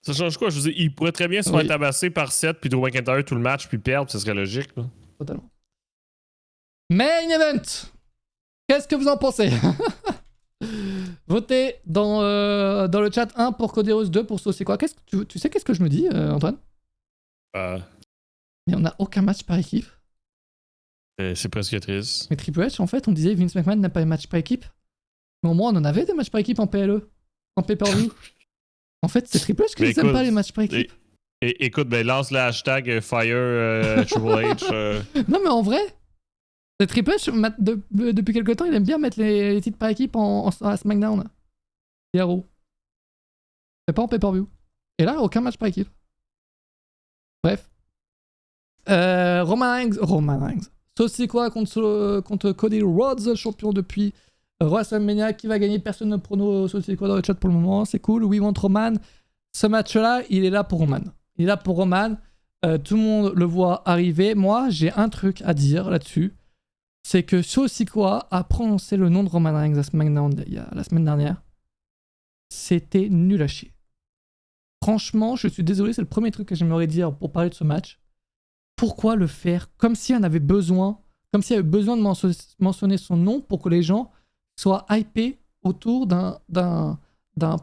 Ça change quoi? Je veux dire, il pourrait très bien se faire Oui. tabasser par 7 puis Drew McIntyre tout le match puis perdre, ça serait logique. Là. Totalement. Main event. Qu'est-ce que vous en pensez? Votez dans le chat 1 pour Codeus, 2 pour Sauce. C'est quoi? Tu sais qu'est-ce que je me dis, Antoine? Mais on n'a aucun match par équipe. C'est presque triste. Mais Triple H, en fait, on disait Vince McMahon n'a pas de match par équipe. Mais au moins, on en avait des matchs par équipe en PLE. En pay-per-view. En fait, c'est Triple H qui Mais les aime écoute, pas, les matchs par équipe. Écoute, ben lance le hashtag Fire Triple H. Non, mais en vrai, c'est Triple H, depuis quelque temps, il aime bien mettre les titres par équipe à SmackDown. Et à Raw. Mais pas en pay-per-view. Et là, aucun match par équipe. Bref. Roman Reigns. Sosikoa contre Cody Rhodes, champion depuis WrestleMania. Qui va gagner? Personne ne prono Sosikoa dans le chat pour le moment. C'est cool. We want Roman. Ce match-là, il est là pour Roman. Il est là pour Roman. Tout le monde le voit arriver. Moi, j'ai un truc à dire là-dessus. C'est que Sosikoa a prononcé le nom de Roman Reigns à SmackDown la semaine dernière. C'était nul à chier. Franchement, je suis désolé, c'est le premier truc que j'aimerais dire pour parler de ce match. Pourquoi le faire comme si on avait besoin, comme s'il y avait besoin de mentionner son nom pour que les gens soient hypés autour d'un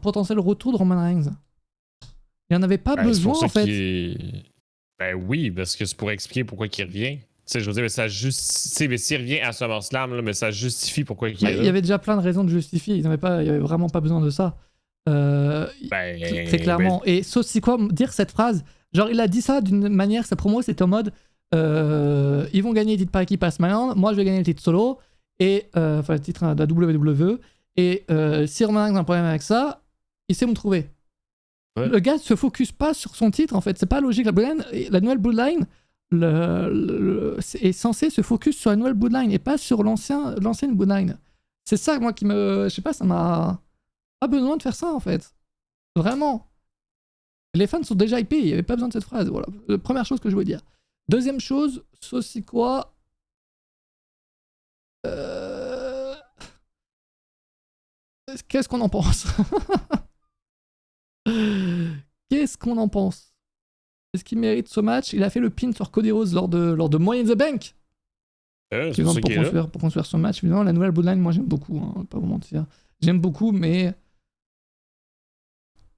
potentiel retour de Roman Reigns. Il n'y en avait pas besoin en fait. Ben oui, parce que c'est pour expliquer pourquoi il revient. Tu sais, je veux dire, mais ça justifie. Mais s'il revient à SummerSlam, là, mais ça justifie pourquoi il est là. Il y avait déjà plein de raisons de justifier. Il n'y avait vraiment pas besoin de ça. Très clairement. Et Sosikoa, dire cette phrase, genre il a dit ça d'une manière, sa promo c'était en mode ils vont gagner le titre par équipe à SmackDown, moi je vais gagner le titre solo, et enfin le titre de la WWE, et si Roman Reigns a un problème avec ça, il sait où me trouver. Ouais. Le gars se focus pas sur son titre en fait, c'est pas logique. La nouvelle Bloodline est censée se focus sur la nouvelle Bloodline et pas sur l'ancienne Bloodline. C'est ça moi qui me, je sais pas, ça m'a pas besoin de faire ça en fait. Vraiment. Les fans sont déjà hypés, il n'y avait pas besoin de cette phrase. Voilà, la première chose que je veux dire. Deuxième chose, Sosikoa. Qu'est-ce qu'on en pense? Qu'est-ce qu'on en pense? Est-ce qu'il mérite ce match? Il a fait le pin sur Cody Rhodes lors de Money in the Bank. C'est pour construire ce match. Évidemment, la nouvelle Bloodline, moi j'aime beaucoup, hein, pas vous mentir. J'aime beaucoup, mais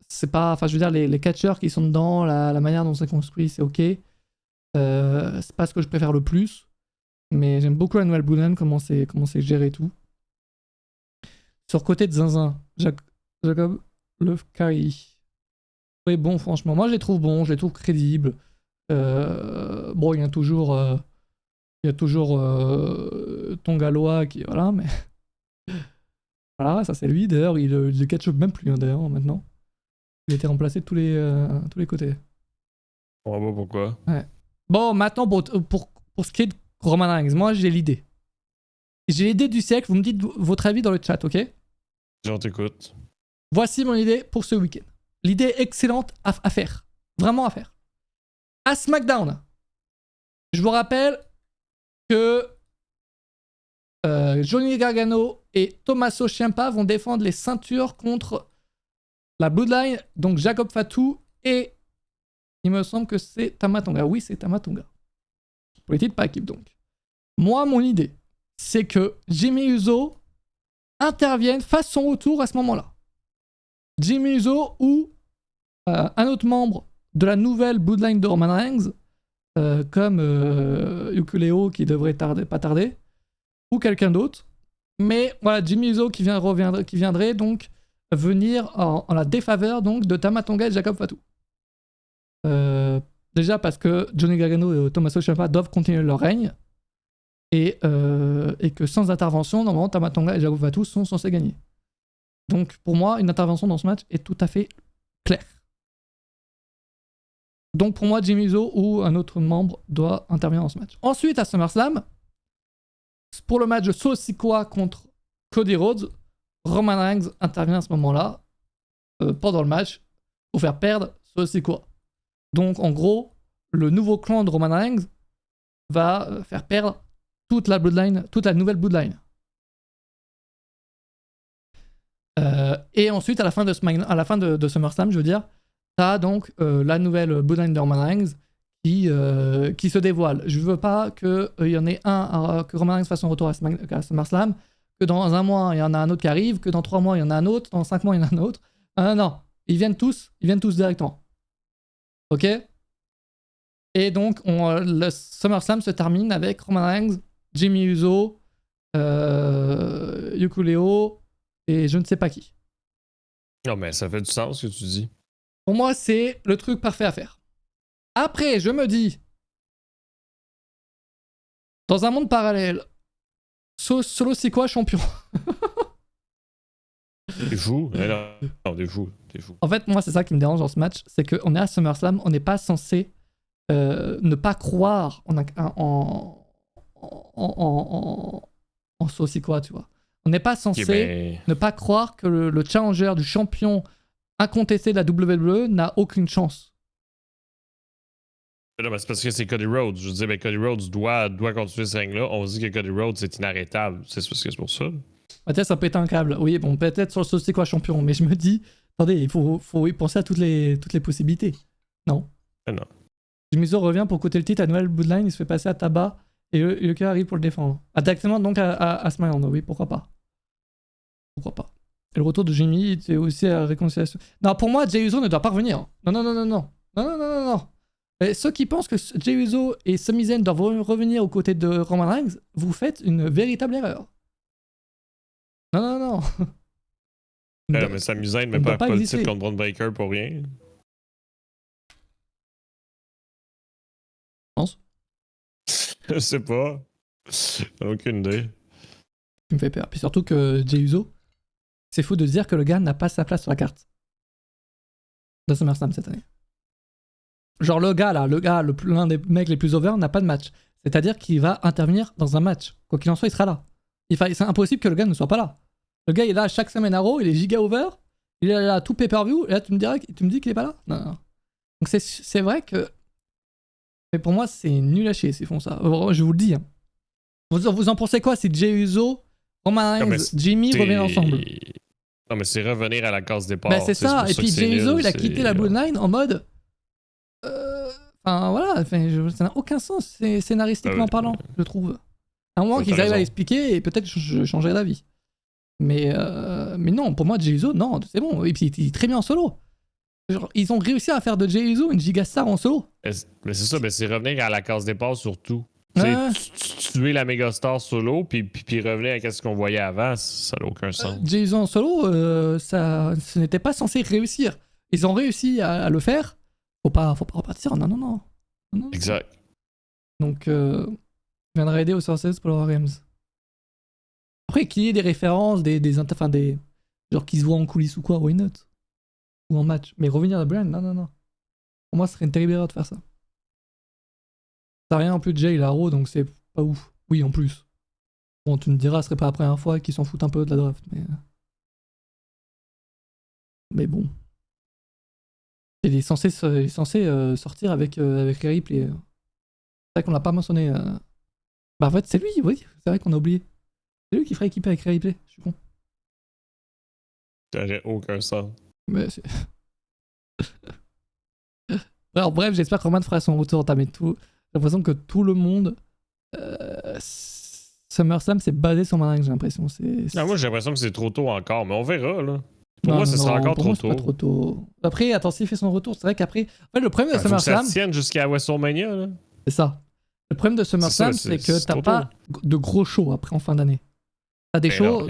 c'est pas. Enfin, je veux dire, les catcheurs qui sont dedans, la manière dont c'est construit, c'est ok. C'est pas ce que je préfère le plus. Mais j'aime beaucoup la nouvelle Bloodline, comment c'est géré et tout. Sur côté de Zinzin, Jacob Lefkari. Oui, bon, franchement, moi je les trouve bons, je les trouve crédibles. Bon, il y a toujours Tongaloa qui. Voilà, mais. Voilà, ça c'est lui. D'ailleurs, il ne catch même plus, hein, d'ailleurs, maintenant. Il a été remplacé de tous les côtés. On va voir pourquoi. Ouais. Bon, maintenant, pour ce qui est de Roman Reigns, moi j'ai l'idée. J'ai l'idée du siècle, vous me dites votre avis dans le chat, ok? J'en t'écoute. Voici mon idée pour ce week-end. L'idée excellente à faire. Vraiment à faire. À SmackDown, je vous rappelle que Johnny Gargano et Tommaso Ciampa vont défendre les ceintures contre la Bloodline, donc Jacob Fatu et il me semble que c'est Tama Tonga. Oui, c'est Tama Tonga. Pour les titres par équipe donc. Moi, mon idée, c'est que Jimmy Uso intervienne, fasse son retour à ce moment-là. Jimmy Uso ou un autre membre de la nouvelle Bloodline de Roman Reigns, comme Yukuleo qui devrait pas tarder, ou quelqu'un d'autre. Mais voilà, Jimmy Uso qui viendrait donc venir en la défaveur donc de Tama Tonga et Jacob Fatu. Déjà parce que Johnny Gargano et Tommaso Ciampa doivent continuer leur règne et que sans intervention, normalement Tama Tonga et Jacob Fatu sont censés gagner. Donc pour moi, une intervention dans ce match est tout à fait claire. Donc pour moi, Jimmy Uso ou un autre membre doit intervenir dans ce match. Ensuite, à SummerSlam, pour le match de Sosikoa contre Cody Rhodes, Roman Reigns intervient à ce moment-là, pendant le match, pour faire perdre Sosikoa. Donc en gros, le nouveau clan de Roman Reigns va faire perdre toute la Bloodline, toute la nouvelle Bloodline. Et ensuite, à la fin de SummerSlam, je veux dire, t'as donc la nouvelle Bloodline de Roman Reigns qui se dévoile. Je veux pas qu'il y en ait que Roman Reigns fasse son retour à SummerSlam, que dans un mois, il y en a un autre qui arrive, que dans 3 mois, il y en a un autre, dans 5 mois, il y en a un autre. Non, ils viennent tous directement. Ok? Et donc, le SummerSlam se termine avec Roman Reigns, Jimmy Uso, Yukuleo et je ne sais pas qui. Non, mais ça fait du sens ce que tu dis. Pour moi, c'est le truc parfait à faire. Après, je me dis, dans un monde parallèle, Solo Sikoa champion. T'es fou? Non, t'es fou. En fait, moi, c'est ça qui me dérange dans ce match, c'est qu'on est à SummerSlam, on n'est pas censé ne pas croire en Solo Sikoa, tu vois. On n'est pas censé ne pas croire que le challenger du champion incontesté de la WWE n'a aucune chance. Non, mais c'est parce que c'est Cody Rhodes. Je veux dire, Cody Rhodes doit continuer ce règne-là. On se dit que Cody Rhodes, c'est inarrêtable. C'est parce que c'est pour ça. Peut-être ça pète un câble. Oui, bon, peut-être sur le sauce, c'est quoi champion. Mais je me dis, attendez, il faut y penser à toutes les possibilités. Non. Non. Jimizo revient pour coûter le titre à Noël Bloodline, il se fait passer à tabac et le cœur arrive pour le défendre. Directement donc à SmackDown, oui, pourquoi pas. Pourquoi pas. Et le retour de Jimmy, c'est aussi à la réconciliation. Non, pour moi, Jey Uso ne doit pas revenir. Non. Et ceux qui pensent que Jey Uso et Sami Zayn doivent revenir aux côtés de Roman Reigns, vous faites une véritable erreur. Non. Mais Sami Zayn ne met pas le titre contre Braun Breaker pour rien. Je pense. Je sais pas. Aucune idée. Tu me fais peur. Puis surtout que Jey Uso, c'est fou de se dire que le gars n'a pas sa place sur la carte de SummerSlam cette année. Genre l'un des mecs les plus over n'a pas de match. C'est-à-dire qu'il va intervenir dans un match. Quoi qu'il en soit, il sera là. C'est impossible que le gars ne soit pas là. Le gars il est là chaque semaine à Raw, il est giga over, il est là tout pay-per-view, et là tu me dis qu'il est pas là. Non. Donc c'est vrai que... Mais pour moi, c'est nul à chier s'ils font ça. Je vous le dis. Hein. Vous en pensez quoi si Jey Uso, Roman Reigns, Jimmy reviennent ensemble? Non, mais c'est revenir à la case départ. Ben c'est ça. Et puis Jey Uso, il a quitté la Bloodline en mode... Enfin, voilà. Ça n'a aucun sens, scénaristiquement parlant, je trouve. À un moment qu'ils arrivent à l'expliquer, et peut-être je changerai d'avis. Mais non, pour moi, Jey Uso, non, c'est bon. Et puis il est très bien en solo. Genre, ils ont réussi à faire de Jey Uso une gigastar en solo. Mais c'est ça, c'est revenir à la case départ surtout. Ouais. Tuer la mégastar solo, puis revenir à ce qu'on voyait avant, ça n'a aucun sens. Jey Uso en solo, ce n'était pas censé réussir. Ils ont réussi à le faire. Faut pas repartir. Non. Exact. Donc, je viendrai aider au Sources pour le Rams. Après, qu'il y ait des références, genre qui se voient en coulisses ou quoi, why not? Ou en match. Mais revenir à Brand, non. Pour moi, ce serait une terrible erreur de faire ça. T'as rien en plus de Jay, il a Raw, donc c'est pas ouf. Oui, en plus. Bon, tu me diras, ce serait pas la première fois qu'ils s'en foutent un peu de la draft, mais bon. Il est censé sortir avec Rhea Ripley. C'est vrai qu'on l'a pas mentionné. Bah en fait, c'est lui, oui. C'est vrai qu'on a oublié. C'est lui qui ferait équiper avec Rhea Ripley. Je suis con. Ça n'aurait aucun sens. Mais c'est... Alors, bref, j'espère que Roman fera son retour. Mais tout... J'ai l'impression que tout le monde... SummerSlam, c'est basé sur Roman Reigns, j'ai l'impression. Non, moi, j'ai l'impression que c'est trop tôt encore, mais on verra, là. Pour moi, ce sera encore trop tôt. Pas trop tôt. Après, attends, s'il fait son retour, c'est vrai qu'après... En fait, le problème de SummerSlam... Faut que ça tienne jusqu'à WrestleMania, là. C'est ça. Le problème de SummerSlam, c'est que t'as pas de gros shows après en fin d'année. T'as des shows...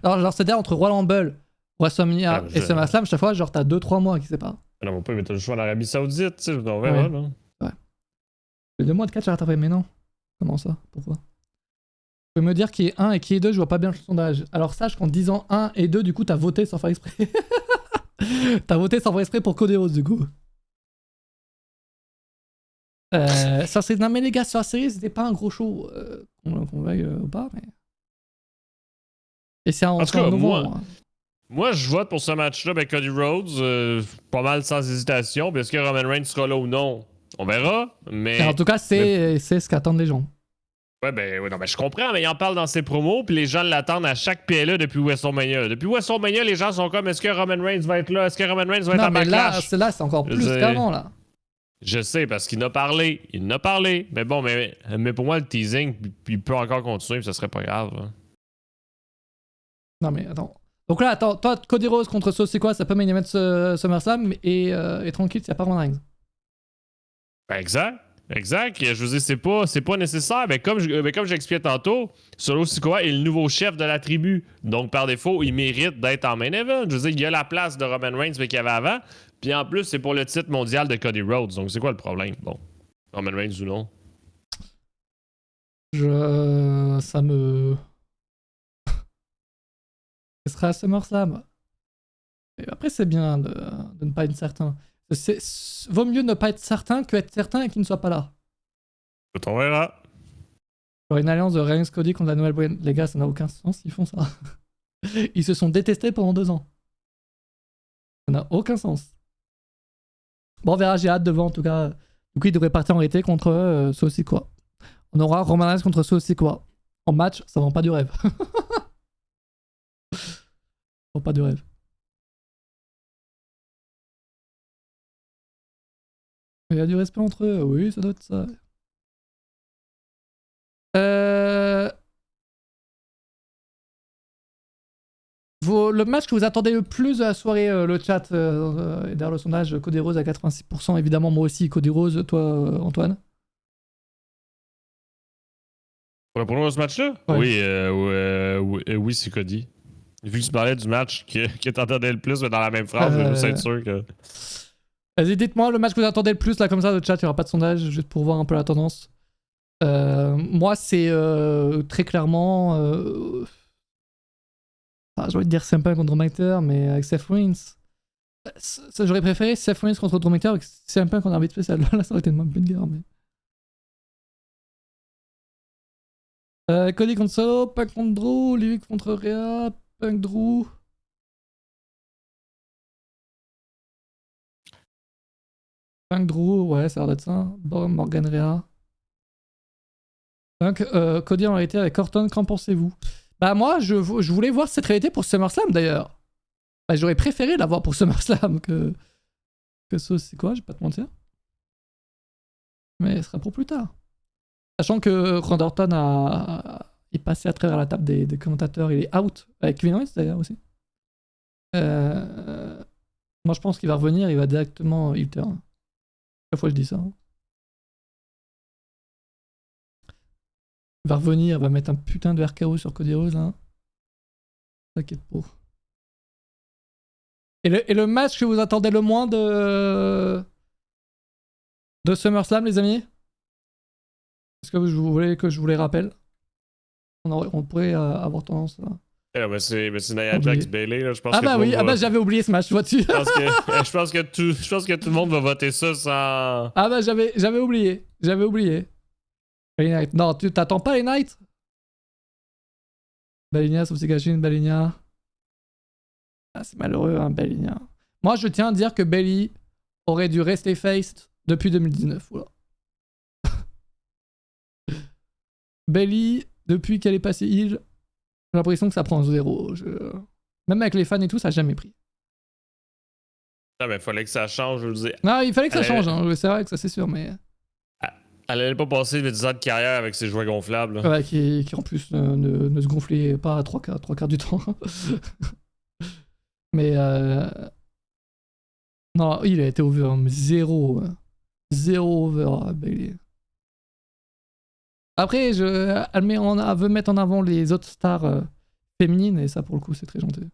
Alors, genre, c'est-à-dire entre Royal Rumble, WrestleMania et SummerSlam, chaque fois, genre, t'as 2-3 mois qui séparent. Non, mon père, mais t'as le choix en Arabie Saoudite, tu sais, on verra, là. Ouais. Les 2 mois de catch à rattraper, mais non. Comment ça? Pourquoi? Tu peux me dire qui est 1 et qui est 2, je vois pas bien le sondage. Alors sache qu'en disant 1 et 2, du coup, t'as voté sans faire exprès. T'as voté sans faire exprès pour Cody Rhodes, du coup. Ça, c'est... Non, mais les gars, sur la série, c'était pas un gros show. Qu'on veuille ou pas, mais... Et c'est en tout cas, moi, je vote pour ce match-là avec Cody Rhodes, pas mal sans hésitation. Puis est-ce que Roman Reigns sera là ou non? On verra, mais... En tout cas, c'est ce qu'attendent les gens. Ouais, non, je comprends, mais il en parle dans ses promos, puis les gens l'attendent à chaque PLE depuis WrestleMania. Depuis WrestleMania, les gens sont comme, est-ce que Roman Reigns va être là? Est-ce que Roman Reigns va être à Backlash? Là, c'est encore plus qu'avant, là. Je sais, parce qu'il en a parlé. Il en a parlé. Mais bon, mais pour moi, le teasing, il peut encore continuer, puis ça serait pas grave. Hein. Non, mais attends. Donc là, attends, toi, Cody Rhodes contre Sauce, c'est quoi? Ça peut mettre SummerSlam et tranquille, s'il n'y a pas Roman Reigns. Ben, exact. Exact. Je vous dis, c'est pas nécessaire. Mais comme j'expliquais tantôt, Solo Sikoa est le nouveau chef de la tribu. Donc, par défaut, il mérite d'être en main event. Je veux dire, il y a la place de Roman Reigns qu'il y avait avant. Puis en plus, c'est pour le titre mondial de Cody Rhodes. Donc, c'est quoi le problème? Bon, Roman Reigns ou non? Ça me... Ce sera à SummerSlam. Et après, c'est bien de ne pas être certain. Vaut mieux ne pas être certain que être certain et qu'il ne soit pas là. On verra. Genre une alliance de Reigns Cody contre la nouvelle brand. Les gars, ça n'a aucun sens, ils font ça. Ils se sont détestés pendant 2 ans. Ça n'a aucun sens. Bon, on verra, j'ai hâte de voir en tout cas. Du coup, il devrait partir en réalité contre Solo Sikoa. On aura Roman Reigns contre Solo Sikoa. En match, ça vend pas du rêve. Ça vend pas du rêve. Il y a du respect entre eux, oui, ça doit être ça. Le match que vous attendez le plus de la soirée, le chat, et derrière le sondage, Cody Rhodes à 86%, évidemment, moi aussi, Cody Rhodes, toi, Antoine? Pour ce match-là? Ouais. Oui, c'est Cody. Vu que tu parlais du match que t'entendais le plus, mais dans la même phrase, je veux juste être sûr que... Vas-y, dites-moi le match que vous attendez le plus, là, comme ça, le chat, il n'y aura pas de sondage, juste pour voir un peu la tendance. Moi, c'est très clairement... j'ai envie de dire CM Punk contre Drew McIntyre, mais avec Seth Rollins. Ça, j'aurais préféré Seth Rollins contre Drew McIntyre avec CM Punk en arbitre spécial. Là, ça aurait été une bonne guerre, mais... Cody contre Solo, Punk contre Drew, Livy contre Rhea, Punk Drew... Punk Drew, ouais, ça a l'air d'être ça. Bon, Morgan Rhea. Punk, Cody en réalité avec Orton, qu'en pensez-vous? Bah moi, je voulais voir cette réalité pour SummerSlam d'ailleurs. Bah, j'aurais préféré l'avoir pour SummerSlam que ça, c'est quoi, je vais pas te mentir. Mais ce sera pour plus tard. Sachant que Randy Orton est passé à travers la table des commentateurs, il est out. Avec Kevin Owens d'ailleurs aussi. Moi je pense qu'il va revenir, il va directement heel turn. Chaque fois je dis ça. Il va revenir, il va mettre un putain de RKO sur Cody Rhodes là. T'inquiète pas. Et le match que vous attendez le moins de SummerSlam, les amis? Est-ce que vous voulez que je vous les rappelle? On pourrait avoir tendance à... c'est Nia Jax Bayley, là, je pense ah que bah oui, j'avais oublié ce match, vois-tu? je pense que tout le monde va voter ça sans... Ah bah j'avais oublié. Belly Knight. Non, tu t'attends pas les Knights? Bellinia, sauf si Gachin, Bellinia. Ah, c'est malheureux, hein, Bellinia. Moi, je tiens à dire que Belly aurait dû rester faced depuis 2019. Voilà. Belly, depuis qu'elle est passée heal, j'ai l'impression que ça prend 0. Même avec les fans et tout, ça a jamais pris. Non, mais il fallait que ça change, je veux dire. Non, il fallait que ça change, hein. C'est vrai que ça c'est sûr, mais... Elle allait pas passer 10 ans de carrière avec ses jouets gonflables. Ouais, qui en plus ne se gonflait pas à 3 quarts du temps. Mais non, il a été over, mais 0. 0 over, Bayley. Après, elle veut mettre en avant les autres stars féminines, et ça, pour le coup, c'est très gentil.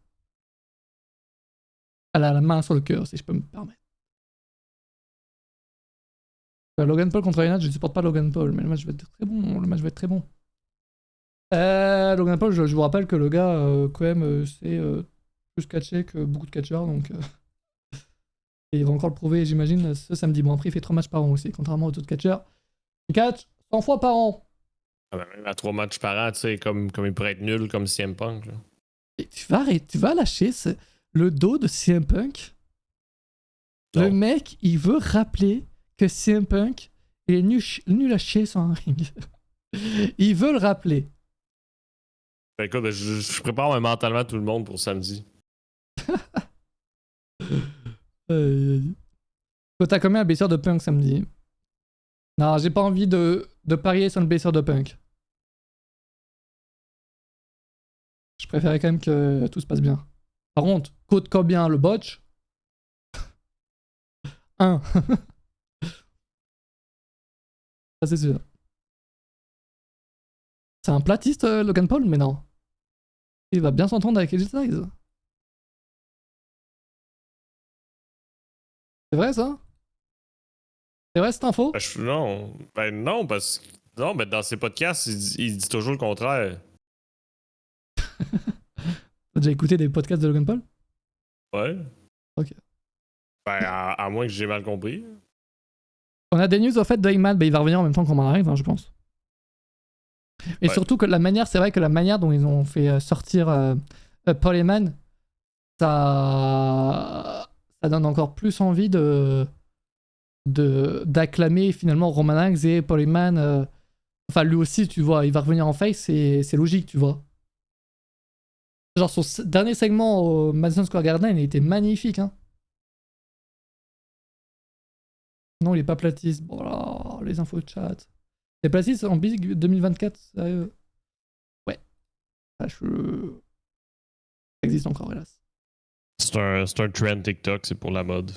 Elle a la main sur le cœur, si je peux me permettre. Logan Paul contre Ryan, je ne supporte pas Logan Paul, mais le match va être très bon. Logan Paul, je vous rappelle que le gars, quand même, c'est plus catché que beaucoup de catcheurs, donc... et il va encore le prouver, j'imagine, ce samedi. Bon, après, il fait 3 matchs par an aussi, contrairement aux autres catcheurs. Il catch 100 fois par an. Ah ben, même à 3 matchs par an, tu sais, comme il pourrait être nul comme CM Punk. Là. Et tu vas lâcher le dos de CM Punk. Non. Le mec, il veut rappeler que CM Punk est nul à chier sur un ring. Il veut le rappeler. Ben, écoute, je prépare mentalement tout le monde pour samedi. T'as combien la blessure de Punk samedi? Non, j'ai pas envie de parier sur une blessure de Punk. Je préférais quand même que tout se passe bien. Par contre, coûte combien le botch? 1. Ça, c'est sûr. C'est un platiste, Logan Paul? Mais non. Il va bien s'entendre avec AJ Styles. C'est vrai, ça? C'est vrai, cette info? Non, parce que. Non, mais dans ses podcasts, il dit toujours le contraire. T'as déjà écouté des podcasts de Logan Paul? Ouais. Ok. Ben, à moins que j'ai mal compris. On a des news au fait de Heyman, il va revenir en même temps qu'on m'en arrive, je pense. Et Ouais. surtout que la manière, c'est vrai que la manière dont ils ont fait sortir Paul Heyman, ça donne encore plus envie d'acclamer finalement Roman Reigns et Paul Heyman. Enfin, lui aussi, tu vois, il va revenir en face, c'est logique, tu vois. Genre, son dernier segment au Madison Square Garden, il était magnifique, hein. Non, il est pas platiste. Bon, là, les infos de chat. C'est platiste en Big 2024, sérieux. Ouais. Ah, ça existe encore, hélas. C'est un trend TikTok, c'est pour la mode.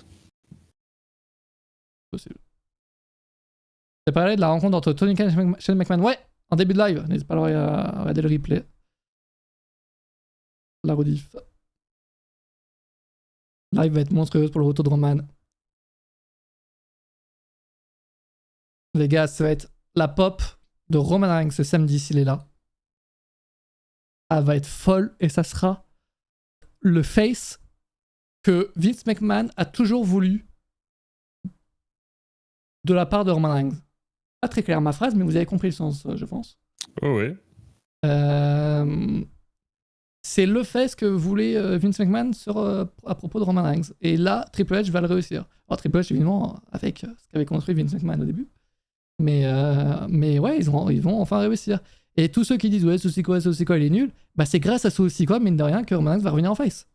Possible. J'ai parlé de la rencontre entre Tony Khan et Shane McMahon. Ouais, en début de live. N'hésitez pas à regarder le replay. La rediff. Live va être monstrueuse pour le retour de Roman. Les gars, ça va être la pop de Roman Reigns ce samedi s'il est là. Elle va être folle et ça sera le face que Vince McMahon a toujours voulu de la part de Roman Reigns. Pas très clair ma phrase, mais vous avez compris le sens, je pense. Oh oui. C'est le face que voulait Vince McMahon à propos de Roman Reigns. Et là, Triple H va le réussir. Alors, Triple H, évidemment, avec ce qu'avait construit Vince McMahon au début. Mais ouais, ils vont enfin réussir. Et tous ceux qui disent ouais, Sikoa, il est nul, bah c'est grâce à Sikoa, mine de rien, que Roman Reigns va revenir en face.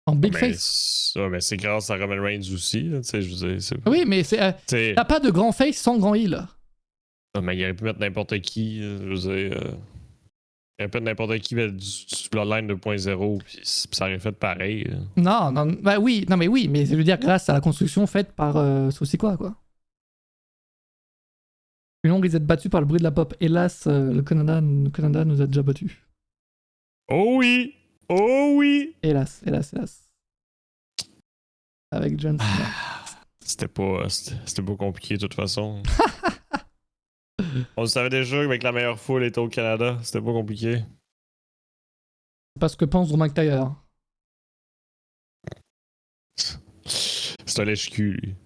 En big face. Ouais, mais c'est grâce à Roman Reigns aussi, tu sais, je veux dire. Oui, mais t'as pas de grand face sans grand heel. Mais il aurait pu mettre n'importe qui, je veux dire. Il aurait pu mettre n'importe qui mettre du Bloodline 2.0, puis ça aurait fait pareil. Non, bah oui, mais je veux dire, grâce à la construction faite par Sikoa, quoi. Une longue, ils étaient battus par le bruit de la pop. Hélas, le Canada nous a déjà battus. Oh oui! Oh oui! Hélas. Avec John Cena. C'était pas compliqué de toute façon. On le savait déjà qu'avec la meilleure foule était au Canada. C'était pas compliqué. C'est pas ce que pense Drew McIntyre. C'est un lèche-cul, lui.